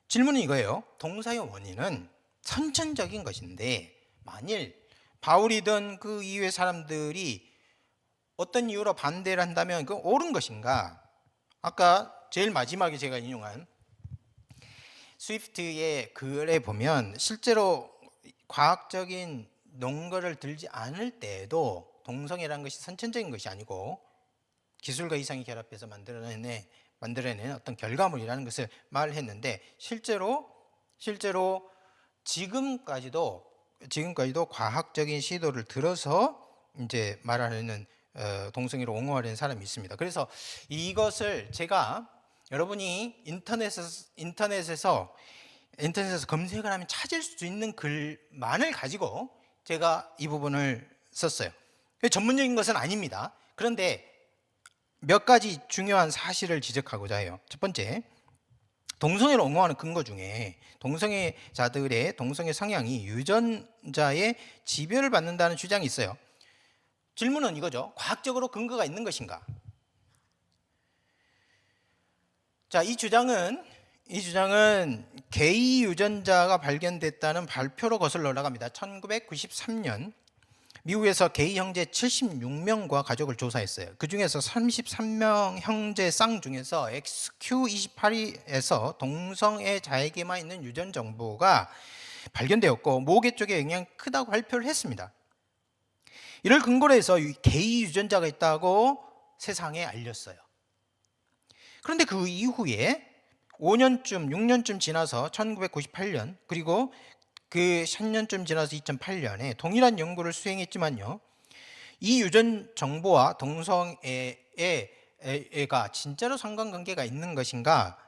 질문은 이거예요. 동성애 원인은 선천적인 것인데, 만일 바울이든 그 이후의 사람들이 어떤 이유로 반대를 한다면 그건 옳은 것인가? 아까 제일 마지막에 제가 인용한 스위프트의 글에 보면 실제로 과학적인 논거를 들지 않을 때에도 동성애라는 것이 선천적인 것이 아니고 기술과 이성이 결합해서 만들어낸 어떤 결과물이라는 것을 말했는데, 실제로 지금까지도 과학적인 시도를 들어서 이제 말하는 동성애를 옹호하려는 사람이 있습니다. 그래서 이것을 제가 여러분이 인터넷에서 검색을 하면 찾을 수 있는 글만을 가지고 제가 이 부분을 썼어요. 전문적인 것은 아닙니다. 그런데 몇 가지 중요한 사실을 지적하고자 해요. 첫 번째, 동성애를 옹호하는 근거 중에 동성애자들의 동성애 성향이 유전자의 지배를 받는다는 주장이 있어요. 질문은 이거죠. 과학적으로 근거가 있는 것인가? 자, 이 주장은 게이 유전자가 발견됐다는 발표로 거슬러 올라갑니다. 1993년 미국에서 게이 형제 76명과 가족을 조사했어요. 그 중에서 33명 형제 쌍 중에서 XQ28에서 동성애자에게만 있는 유전 정보가 발견되었고 모계 쪽에 영향이 크다고 발표를 했습니다. 이를 근거로 해서 게이 유전자가 있다고 세상에 알렸어요. 그런데 그 이후에 5년쯤, 6년쯤 지나서 1998년, 그리고 그 10년쯤 지나서 2008년에 동일한 연구를 수행했지만요, 이 유전 정보와 동성애가 진짜로 상관관계가 있는 것인가?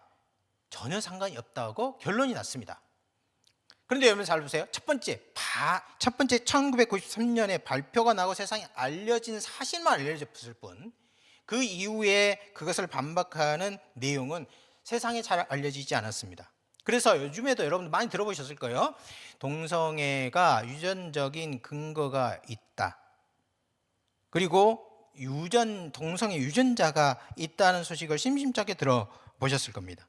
전혀 상관이 없다고 결론이 났습니다. 그런데 여러분 잘 보세요. 첫 번째 1993년에 발표가 나고 세상에 알려진 사실만 알려졌을 뿐, 그 이후에 그것을 반박하는 내용은 세상에 잘 알려지지 않았습니다. 그래서 요즘에도 여러분 많이 들어보셨을 거예요. 동성애가 유전적인 근거가 있다. 그리고 동성애 유전자가 있다는 소식을 심심찮게 들어보셨을 겁니다.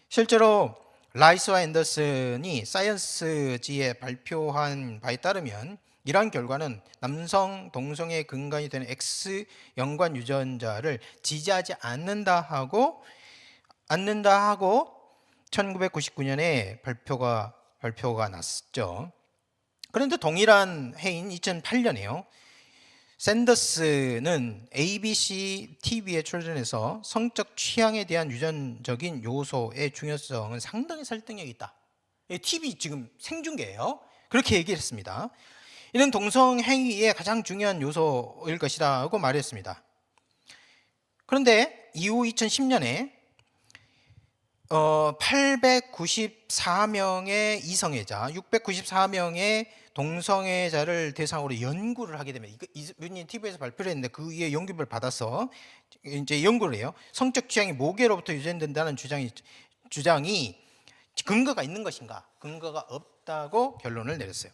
실제로 라이스와 앤더슨이 사이언스지에 발표한 바에 따르면 이러한 결과는 남성 동성애 근간이 되는 X 연관 유전자를 지지하지 않는다 하고 1999년에 발표가 났죠. 그런데 동일한 해인 2008년에요. 샌더스는 ABC TV에 출연해서 성적 취향에 대한 유전적인 요소의 중요성은 상당히 설득력이 있다. TV 지금 생중계예요. 그렇게 얘기를 했습니다. 이는 동성 행위의 가장 중요한 요소일 것이라고 말했습니다. 그런데 이후 2010년에 894명의 이성애자, 694명의 동성애자를 대상으로 연구를 하게 되면, 이분이 TV에서 발표를 했는데 그 위에 연구를 받아서 이제 연구를 해요. 성적 취향이 모계로부터 유전된다는 주장이 근거가 있는 것인가? 근거가 없다고 결론을 내렸어요.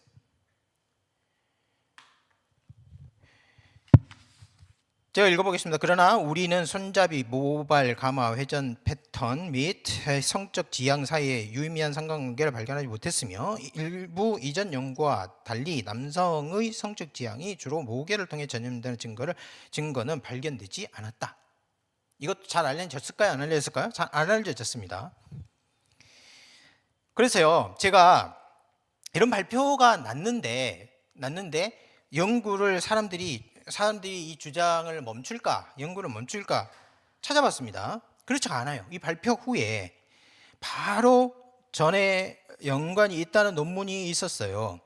제가 읽어보겠습니다. 그러나 우리는 손잡이, 모발, 가마, 회전 패턴 및 성적 지향 사이에 유의미한 상관관계를 발견하지 못했으며 일부 이전 연구와 달리 남성의 성적 지향이 주로 모계를 통해 전염되는 증거는 발견되지 않았다. 이것도 잘 알려졌을까요? 안 알려졌을까요? 잘 안 알려졌습니다. 그래서요, 제가 이런 발표가 났는데 연구를 사람들이 이 주장을 멈출까, 연구를 멈출까 찾아봤습니다. 그렇지가 않아요. 이 발표 후에 바로 전에 연관이 있다는 논문이 있었어요.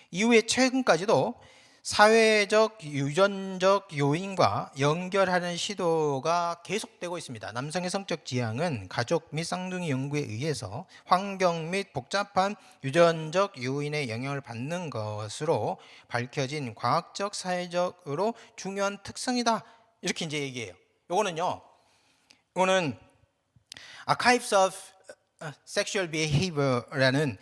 이후에 최근까지도 사회적, 유전적 요인과 연결하는 시도가 계속되고 있습니다. 남성의 성적 지향은 가족 및 쌍둥이 연구에 의해서 환경 및 복잡한 유전적 요인의 영향을 받는 것으로 밝혀진 과학적, 사회적으로 중요한 특성이다. 이렇게 이제 얘기해요. 이거는 Archives of Sexual Behavior라는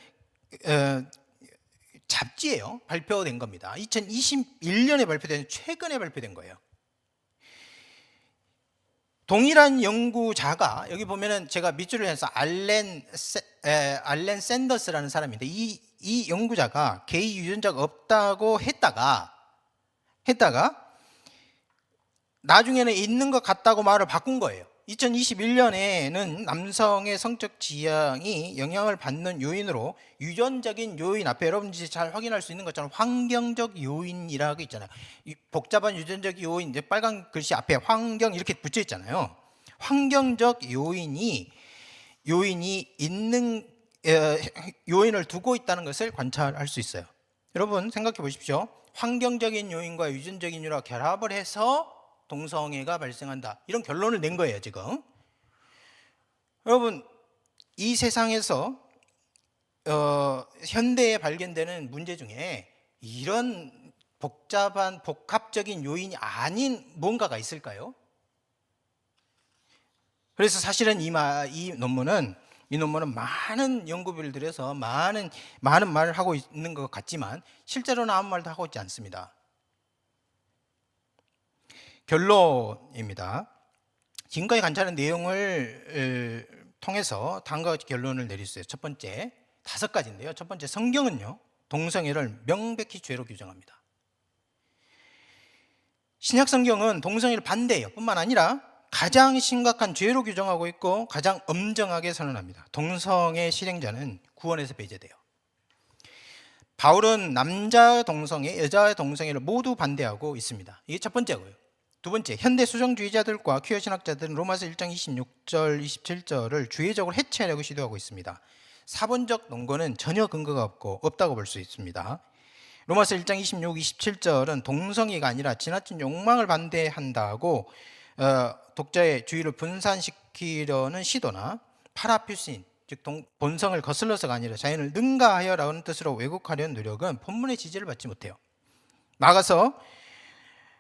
잡지예요. 발표된 겁니다. 2021년에 발표된, 최근에 발표된 거예요. 동일한 연구자가, 여기 보면은 제가 밑줄을 해서 알렌 샌더스라는 사람인데, 이 연구자가 게이 유전자가 없다고 했다가 나중에는 있는 것 같다고 말을 바꾼 거예요. 2021년에는 남성의 성적 지향이 영향을 받는 요인으로 유전적인 요인, 앞에 여러분들이 잘 확인할 수 있는 것처럼 환경적 요인이라고 있잖아요. 복잡한 유전적 요인, 이제 빨간 글씨 앞에 환경 이렇게 붙여 있잖아요. 환경적 요인이 있는 요인을 두고 있다는 것을 관찰할 수 있어요. 여러분 생각해 보십시오. 환경적인 요인과 유전적인 요인과 결합을 해서 동성애가 발생한다, 이런 결론을 낸 거예요 지금. 여러분, 이 세상에서 현대에 발견되는 문제 중에 이런 복합적인 요인이 아닌 뭔가가 있을까요? 그래서 사실은 이 논문은 많은 연구비를 들여서 많은 말을 하고 있는 것 같지만 실제로는 아무 말도 하고 있지 않습니다. 결론입니다. 지금까지 관찰한 내용을 통해서 다음과 같이 결론을 내릴 수 있어요. 첫 번째, 5가지인데요. 첫 번째, 성경은요, 동성애를 명백히 죄로 규정합니다. 신약 성경은 동성애를 반대해요. 뿐만 아니라 가장 심각한 죄로 규정하고 있고 가장 엄정하게 선언합니다. 동성애 실행자는 구원에서 배제돼요. 바울은 남자 동성애, 여자 동성애를 모두 반대하고 있습니다. 이게 첫 번째고요. 두 번째, 현대 수정주의자들과 퀴어 신학자들은 로마서 1장 26절, 27절을 주의적으로 해체하려고 시도하고 있습니다. 사본적 논거는 전혀 근거가 없다고 볼 수 있습니다. 로마서 1장 26, 27절은 동성애가 아니라 지나친 욕망을 반대한다고 독자의 주의를 분산시키려는 시도나 파라퓨신, 즉 본성을 거슬러서가 아니라 자연을 능가하여라는 뜻으로 왜곡하려는 노력은 본문의 지지를 받지 못해요. 나아가서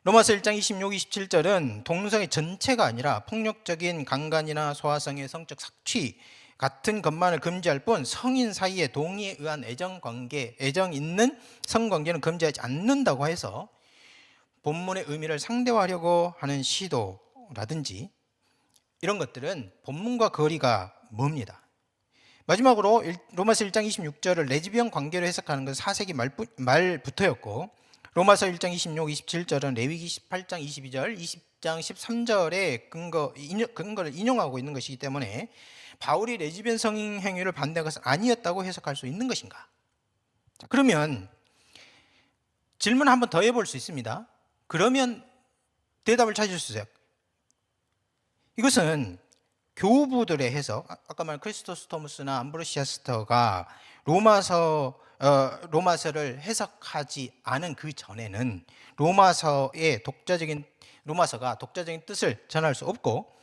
로마서 1장 26, 27절은 동성애 전체가 아니라 폭력적인 강간이나 소아성의 성적 삭취 같은 것만을 금지할 뿐 성인 사이의 동의에 의한 애정 있는 성관계는 금지하지 않는다고 해서 본문의 의미를 상대화하려고 하는 시도라든지 이런 것들은 본문과 거리가 멉니다. 마지막으로 로마서 1장 26절을 레즈비언 관계로 해석하는 것은 4세기 말부터였고, 로마서 1장 26, 27절은 레위기 18장 22절, 20장 13절의 근거를 인용하고 있는 것이기 때문에 바울이 레즈비언 성행위를 반대한 것은 아니었다고 해석할 수 있는 것인가? 자, 그러면 질문 한번 더 해볼 수 있습니다. 그러면 대답을 찾을 수 있어요. 이것은 교부들의 해석, 아까 말한 크리스토스 토무스나 암브로시아스터가 로마서를 해석하지 않은 그 전에는 로마서가 독자적인 뜻을 전할 수 없고,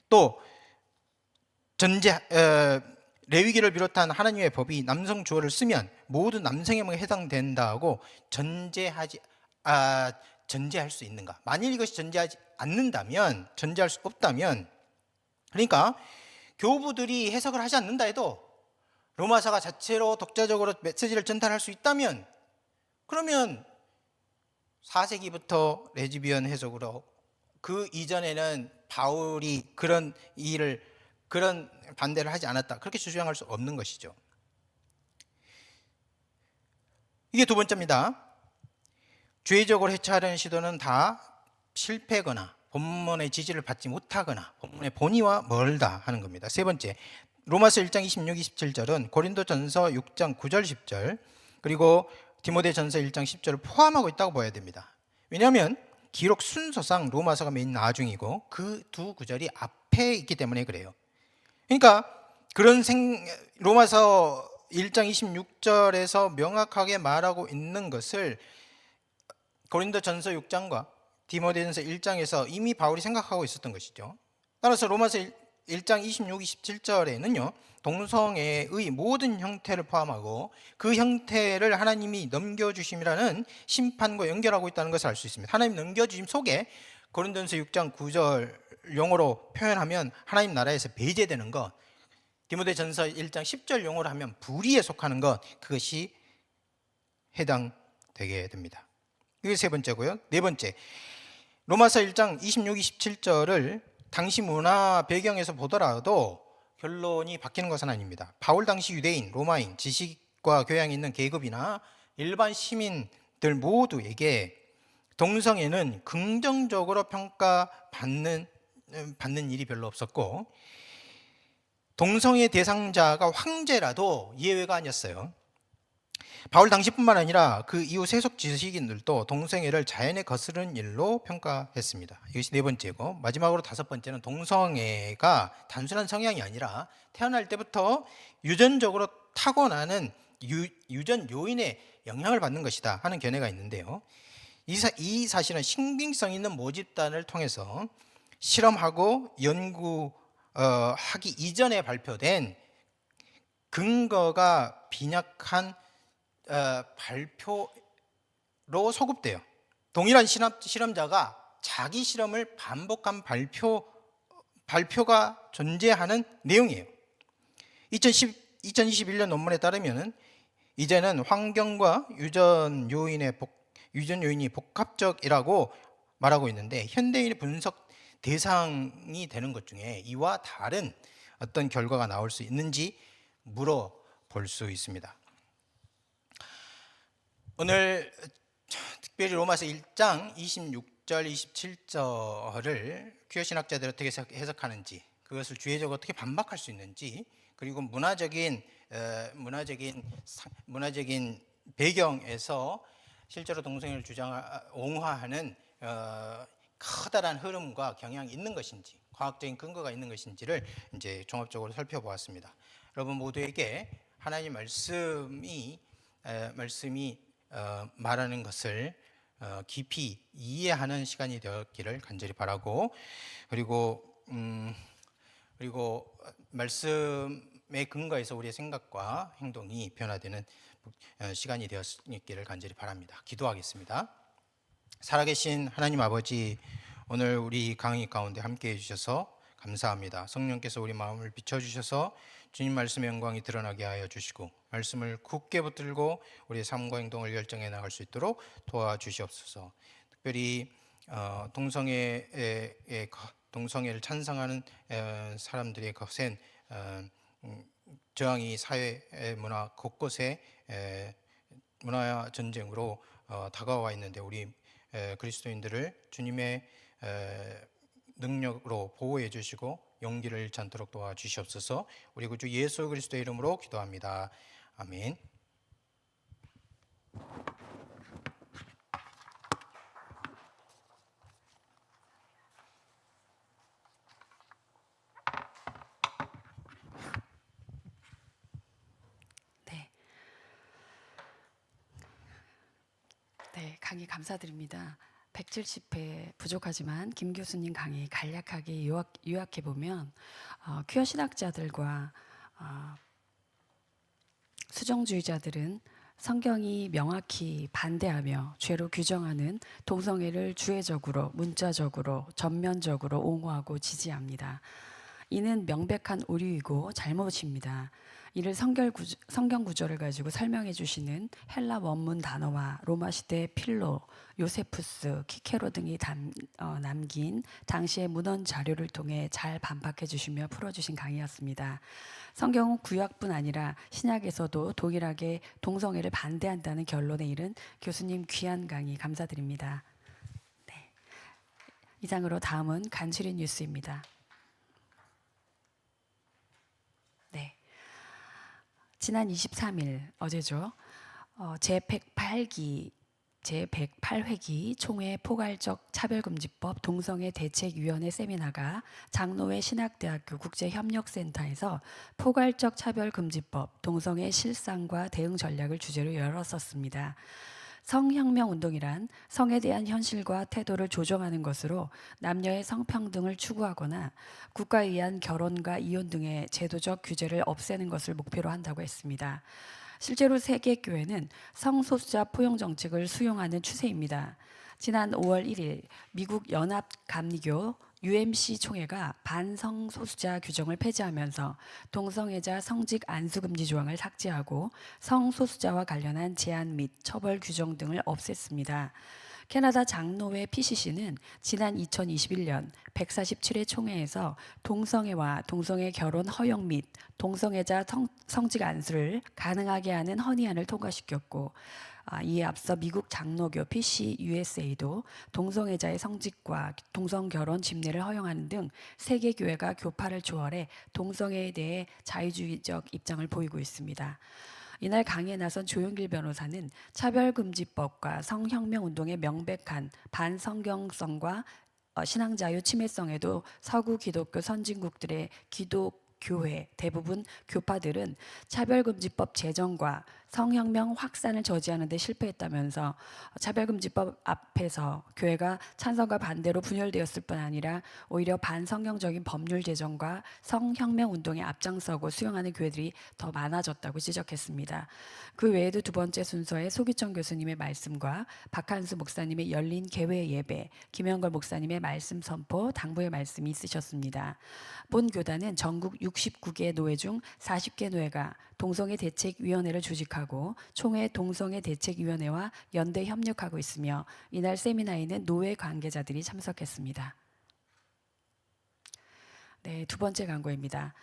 또 레위기를 비롯한 하나님의 법이 남성 주어를 쓰면 모두 남성에만 해당된다고 전제할 수 있는가? 만일 이것이 전제할 수 없다면, 그러니까 교부들이 해석을 하지 않는다 해도 로마서가 자체로 독자적으로 메시지를 전달할 수 있다면, 그러면 4세기부터 레즈비언 해석으로 그 이전에는 바울이 그런 반대를 하지 않았다, 그렇게 주장할 수 없는 것이죠. 이게 두 번째입니다. 주의적으로 해체하려는 시도는 다 실패거나 본문의 지지를 받지 못하거나 본문의 본의와 멀다 하는 겁니다. 세 번째, 로마서 1장 26, 27절은 고린도전서 6장 9절 10절 그리고 디모데전서 1장 10절을 포함하고 있다고 봐야 됩니다. 왜냐하면 기록 순서상 로마서가 맨 나중이고 그 두 구절이 앞에 있기 때문에 그래요. 그러니까 로마서 1장 26절에서 명확하게 말하고 있는 것을 고린도전서 6장과 디모데전서 1장에서 이미 바울이 생각하고 있었던 것이죠. 따라서 로마서 1장 26, 27절에는요 동성애의 모든 형태를 포함하고 그 형태를 하나님이 넘겨주심이라는 심판과 연결하고 있다는 것을 알 수 있습니다. 하나님 넘겨주심 속에 고린도전서 6장 9절 용어로 표현하면 하나님 나라에서 배제되는 것, 디모데전서 1장 10절 용어로 하면 불의에 속하는 것, 그것이 해당되게 됩니다. 이게 세 번째고요. 네 번째, 로마서 1장 26, 27절을 당시 문화 배경에서 보더라도 결론이 바뀌는 것은 아닙니다. 바울 당시 유대인, 로마인, 지식과 교양이 있는 계급이나 일반 시민들 모두에게 동성애는 긍정적으로 평가받는 일이 별로 없었고, 동성애 대상자가 황제라도 예외가 아니었어요. 바울 당시뿐만 아니라 그 이후 세속 지식인들도 동성애를 자연에 거스르는 일로 평가했습니다. 이것이 네 번째고, 마지막으로 다섯 번째는 동성애가 단순한 성향이 아니라 태어날 때부터 유전적으로 타고나는 유전 요인의 영향을 받는 것이다 하는 견해가 있는데요. 이 사실은 신빙성 있는 모집단을 통해서 실험하고 연구하기 이전에 발표된 근거가 빈약한 발표로 소급돼요. 동일한 실험자가 자기 실험을 반복한 발표가 존재하는 내용이에요. 2021년 논문에 따르면 이제는 환경과 유전 요인이 복합적이라고 말하고 있는데, 현대인의 분석 대상이 되는 것 중에 이와 다른 어떤 결과가 나올 수 있는지 물어볼 수 있습니다. 오늘 특별히 로마서 1장 26절, 27절을 퀴어 신학자들이 어떻게 해석하는지, 그것을 주의적으로 어떻게 반박할 수 있는지, 그리고 문화적인 배경에서 실제로 동성애를 옹호하는 커다란 흐름과 경향이 있는 것인지, 과학적인 근거가 있는 것인지를 이제 종합적으로 살펴보았습니다. 여러분 모두에게 하나님 말씀이 말하는 것을 깊이 이해하는 시간이 되었기를 간절히 바라고, 그리고 말씀의 근거에서 우리의 생각과 행동이 변화되는 시간이 되었기를 간절히 바랍니다. 기도하겠습니다. 살아계신 하나님 아버지, 오늘 우리 강의 가운데 함께해 주셔서 감사합니다. 성령께서 우리 마음을 비춰주셔서 주님 말씀의 영광이 드러나게 하여 주시고, 말씀을 굳게 붙들고 우리의 삶과 행동을 결정해 나갈 수 있도록 도와주시옵소서. 특별히 동성애를 찬성하는 사람들의 거센 저항이 사회 문화 곳곳에 문화 전쟁으로 다가와 있는데, 우리 그리스도인들을 주님의 능력으로 보호해 주시고 용기를 잃지 않도록 도와주시옵소서. 우리 구주 예수 그리스도의 이름으로 기도합니다. 아멘. 네, 강의 감사드립니다. 170회 부족하지만 김 교수님 강의 간략하게 요약해 보면, 퀴어 신학자들과 수정주의자들은 성경이 명확히 반대하며 죄로 규정하는 동성애를 주회적으로, 문자적으로, 전면적으로 옹호하고 지지합니다. 이는 명백한 오류이고 잘못입니다. 이를 성경 구절을 가지고 설명해 주시는 헬라 원문 단어와 로마 시대 필로, 요세푸스, 키케로 등이 남긴 당시의 문헌 자료를 통해 잘 반박해 주시며 풀어주신 강의였습니다. 성경은 구약뿐 아니라 신약에서도 동일하게 동성애를 반대한다는 결론에 이른 교수님 귀한 강의 감사드립니다. 네. 이상으로 다음은 간추린 뉴스입니다. 네. 지난 23일 어제죠. 제108회기 총회 포괄적 차별금지법 동성애 대책위원회 세미나가 장로회 신학대학교 국제협력센터에서 포괄적 차별금지법 동성애 실상과 대응 전략을 주제로 열었었습니다. 성혁명운동이란 성에 대한 현실과 태도를 조정하는 것으로 남녀의 성평등을 추구하거나 국가에 의한 결혼과 이혼 등의 제도적 규제를 없애는 것을 목표로 한다고 했습니다. 실제로 세계 교회는 성소수자 포용 정책을 수용하는 추세입니다. 지난 5월 1일 미국 연합감리교 UMC 총회가 반성소수자 규정을 폐지하면서 동성애자 성직 안수금지 조항을 삭제하고 성소수자와 관련한 제한 및 처벌 규정 등을 없앴습니다. 캐나다 장로회 PCC는 지난 2021년 147회 총회에서 동성애와 동성애 결혼 허용 및 동성애자 성직 안수를 가능하게 하는 헌의안을 통과시켰고 이에 앞서 미국 장로교 PC USA도 동성애자의 성직과 동성결혼 집례를 허용하는 등 세계 교회가 교파를 초월해 동성애에 대해 자유주의적 입장을 보이고 있습니다. 이날 강의에 나선 조용길 변호사는 차별금지법과 성혁명운동의 명백한 반성경성과 신앙자유 침해성에도 서구 기독교 선진국들의 기독교회 대부분 교파들은 차별금지법 제정과 성혁명 확산을 저지하는 데 실패했다면서 차별금지법 앞에서 교회가 찬성과 반대로 분열되었을 뿐 아니라 오히려 반성경적인 법률 제정과 성혁명 운동에 앞장서고 수용하는 교회들이 더 많아졌다고 지적했습니다. 그 외에도 두 번째 순서에 소기청 교수님의 말씀과 박한수 목사님의 열린 개회 예배, 김영걸 목사님의 말씀 선포, 당부의 말씀이 있으셨습니다. 본 교단은 전국 69개 노회 중 40개 노회가 동성애 대책위원회를 조직하고 총회 동성애 대책위원회와 연대 협력하고 있으며 이날 세미나에는 노회 관계자들이 참석했습니다. 네, 두 번째 광고입니다.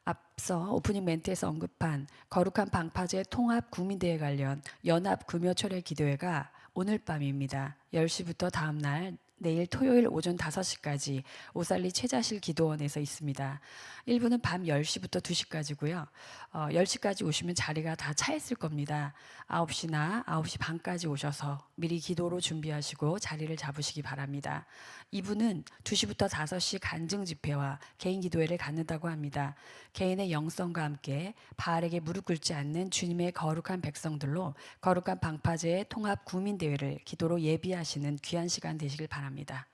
앞서 오프닝 멘트에서 언급한 거룩한 방파제 통합 국민대회 관련 연합 금요철회 기도회가 오늘 밤입니다. 10시부터 다음 날 내일 토요일 오전 5시까지 오살리 최자실 기도원에서 있습니다. 1부는 밤 10시부터 2시까지고요. 10시까지 오시면 자리가 다 차 있을 겁니다. 9시나 9시 반까지 오셔서 미리 기도로 준비하시고 자리를 잡으시기 바랍니다. 2부는 2시부터 5시 간증 집회와 개인 기도회를 갖는다고 합니다. 개인의 영성과 함께 바알에게 무릎 꿇지 않는 주님의 거룩한 백성들로 거룩한 방파제의 통합 국민대회를 기도로 예비하시는 귀한 시간 되시길 바랍니다.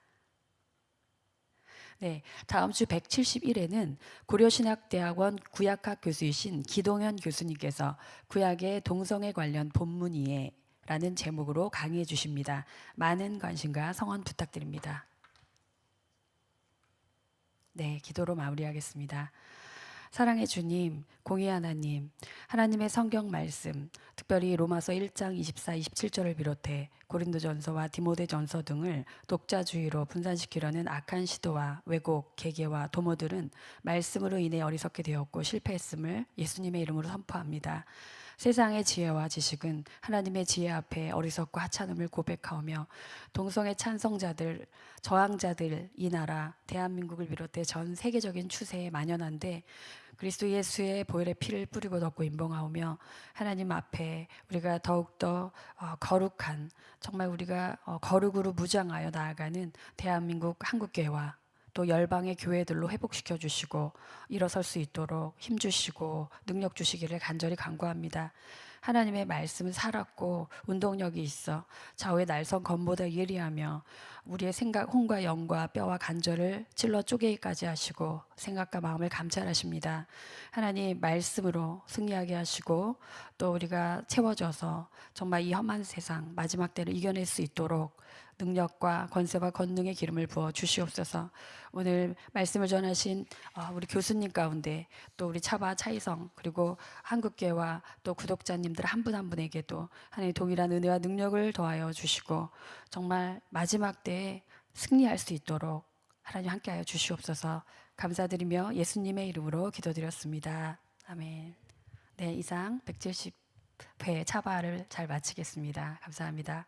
네, 다음 주 171회는 고려신학대학원 구약학 교수이신 기동현 교수님께서 구약의 동성애 관련 본문이에 라는 제목으로 강의해 주십니다. 많은 관심과 성원 부탁드립니다. 네, 기도로 마무리하겠습니다. 사랑의 주님, 공의 하나님, 하나님의 성경 말씀, 특별히 로마서 1장 24, 27절을 비롯해 고린도전서와 디모데전서 등을 독자주의로 분산시키려는 악한 시도와 왜곡, 계계와 도모들은 말씀으로 인해 어리석게 되었고 실패했음을 예수님의 이름으로 선포합니다. 세상의 지혜와 지식은 하나님의 지혜 앞에 어리석고 하찮음을 고백하오며 동성애 찬성자들, 저항자들, 이 나라, 대한민국을 비롯해 전 세계적인 추세에 만연한데 그리스도 예수의 보혈의 피를 뿌리고 덮고 임봉하오며 하나님 앞에 우리가 더욱더 거룩한 정말 우리가 거룩으로 무장하여 나아가는 대한민국 한국교회와 또 열방의 교회들로 회복시켜 주시고 일어설 수 있도록 힘 주시고 능력 주시기를 간절히 간구합니다. 하나님의 말씀은 살았고 운동력이 있어 좌우의 날선 검보다 예리하며 우리의 생각, 혼과 영과 뼈와 관절을 찔러 쪼개기까지 하시고 생각과 마음을 감찰하십니다. 하나님 말씀으로 승리하게 하시고 또 우리가 채워져서 정말 이 험한 세상 마지막 때를 이겨낼 수 있도록 능력과 권세와 권능의 기름을 부어 주시옵소서. 오늘 말씀을 전하신 우리 교수님 가운데 또 우리 차바 차이성 그리고 한국교회와 또 구독자님들 한 분 한 분에게도 하나님 동일한 은혜와 능력을 더하여 주시고 정말 마지막 때에 승리할 수 있도록 하나님 함께하여 주시옵소서. 감사드리며 예수님의 이름으로 기도드렸습니다. 아멘. 네, 이상 170회 차바를 잘 마치겠습니다. 감사합니다.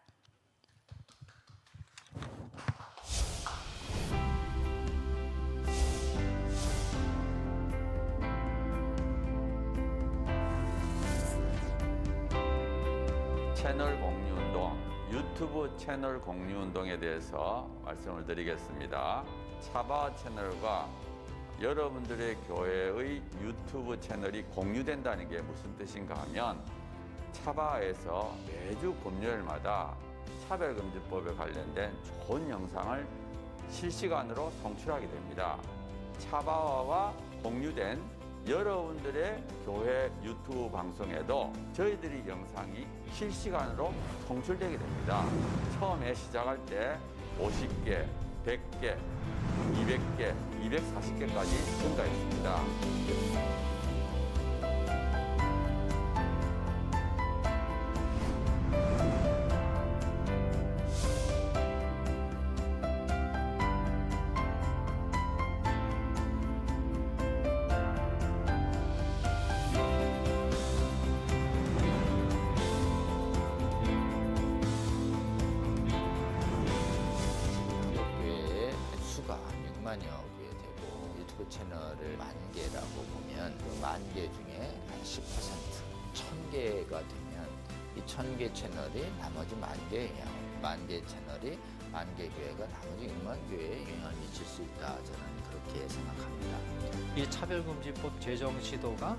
채널 공유운동, 유튜브 채널 공유운동에 대해서 말씀을 드리겠습니다. 차바 채널과 여러분들의 교회의 유튜브 채널이 공유된다는 게 무슨 뜻인가 하면 차바에서 매주 금요일마다 차별금지법에 관련된 좋은 영상을 실시간으로 송출하게 됩니다. 차바와와 공유된 여러분들의 교회 유튜브 방송에도 저희들이 영상이 실시간으로 송출되게 됩니다. 처음에 시작할 때 50개, 100개, 200개, 240개까지 증가했습니다. 교회의 수가 6만여 개 되고 유튜브 채널을 10,000개라고 보면 그 10,000개 중에 한 10%, 1,000개가 되면 이 1,000개 채널이 나머지 10,000개예요. 10,000개 채널이 10,000개 교회가 나머지 6만 교회에 영향을 미칠 수 있다. 저는 그렇게 생각합니다. 이 차별금지법 제정 시도가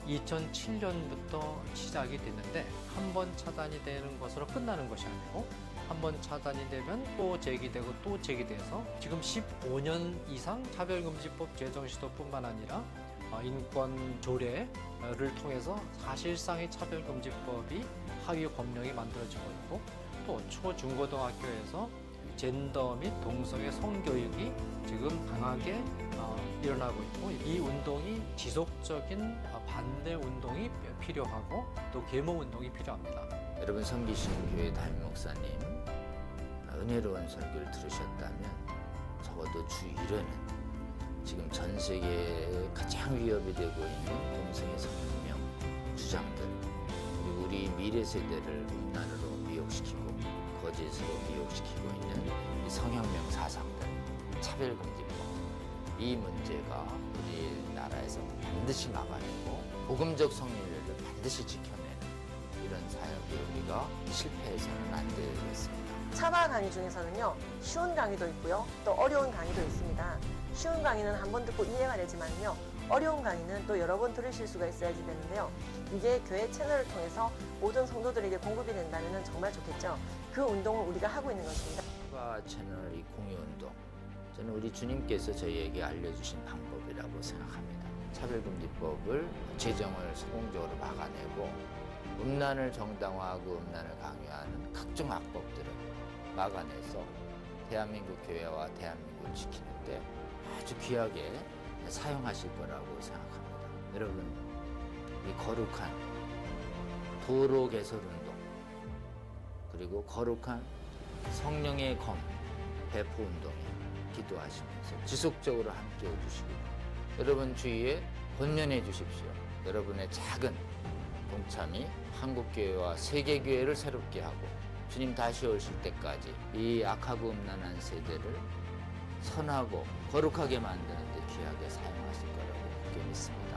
2007년부터 시작이 됐는데 한 번 차단이 되는 것으로 끝나는 것이 아니고 한 번 차단이 되면 또 제기되고 또 제기돼서 지금 15년 이상 차별금지법 제정 시도뿐만 아니라 인권 조례를 통해서 사실상의 차별금지법이 하위 법령이 만들어지고 있고 또 초중고등학교에서 젠더 및 동성애 성교육이 지금 강하게 일어나고 있고 이 운동이 지속적인 반대 운동이 필요하고 또 계몽 운동이 필요합니다. 여러분 섬기신 교회 담임 목사님 은혜로운 설교를 들으셨다면 적어도 주 1회는 지금 전 세계에 가장 위협이 되고 있는 동성애 성혁명 주장들 그리고 우리 미래 세대를 음란으로 미혹시키고 거짓으로 미혹시키고 있는 이 성혁명 사상들 차별금지법 이 문제가 우리나라에서 반드시 막아내고 복음적 성인들을 반드시 지켜내는 이런 사역을 우리가 실패해서는 안 되겠습니다. 차바 강의 중에서는요, 쉬운 강의도 있고요, 또 어려운 강의도 있습니다. 쉬운 강의는 한 번 듣고 이해가 되지만요, 어려운 강의는 또 여러 번 들으실 수가 있어야지 되는데요. 이게 교회 채널을 통해서 모든 성도들에게 공급이 된다면 정말 좋겠죠. 그 운동을 우리가 하고 있는 것입니다. 차바 채널 이 공유 운동, 저는 우리 주님께서 저희에게 알려주신 방법이라고 생각합니다. 차별금지법을 제정을 성공적으로 막아내고 음란을 정당화하고 음란을 강요하는 각종 악법들을 막아내서 대한민국 교회와 대한민국을 지키는데 아주 귀하게 사용하실 거라고 생각합니다. 여러분, 이 거룩한 도로 개설 운동 그리고 거룩한 성령의 검 배포 운동에 기도하시면서 지속적으로 함께해 주시고 여러분 주위에 권면해 주십시오. 여러분의 작은 동참이 한국교회와 세계교회를 새롭게 하고 주님 다시 오실 때까지 이 악하고 음란한 세대를 선하고 거룩하게 만드는 데 귀하게 사용하실 거라고 굳게 믿습니다.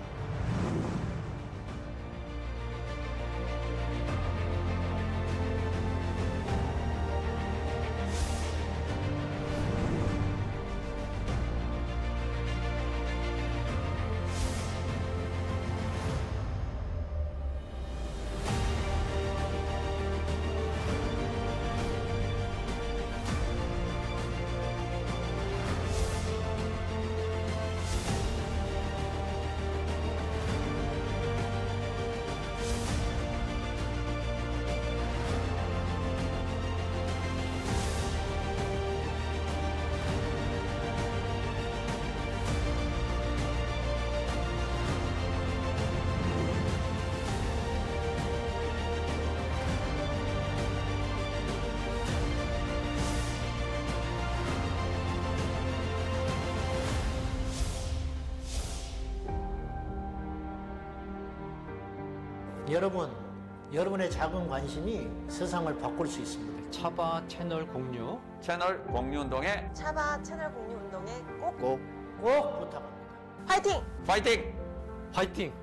여러분의 작은 관심이 세상을 바꿀 수 있습니다. 차바 채널 공유 채널 공유 운동에 차바 채널 공유 운동에 꼭 꼭 부탁합니다. 파이팅! 파이팅! 화이팅!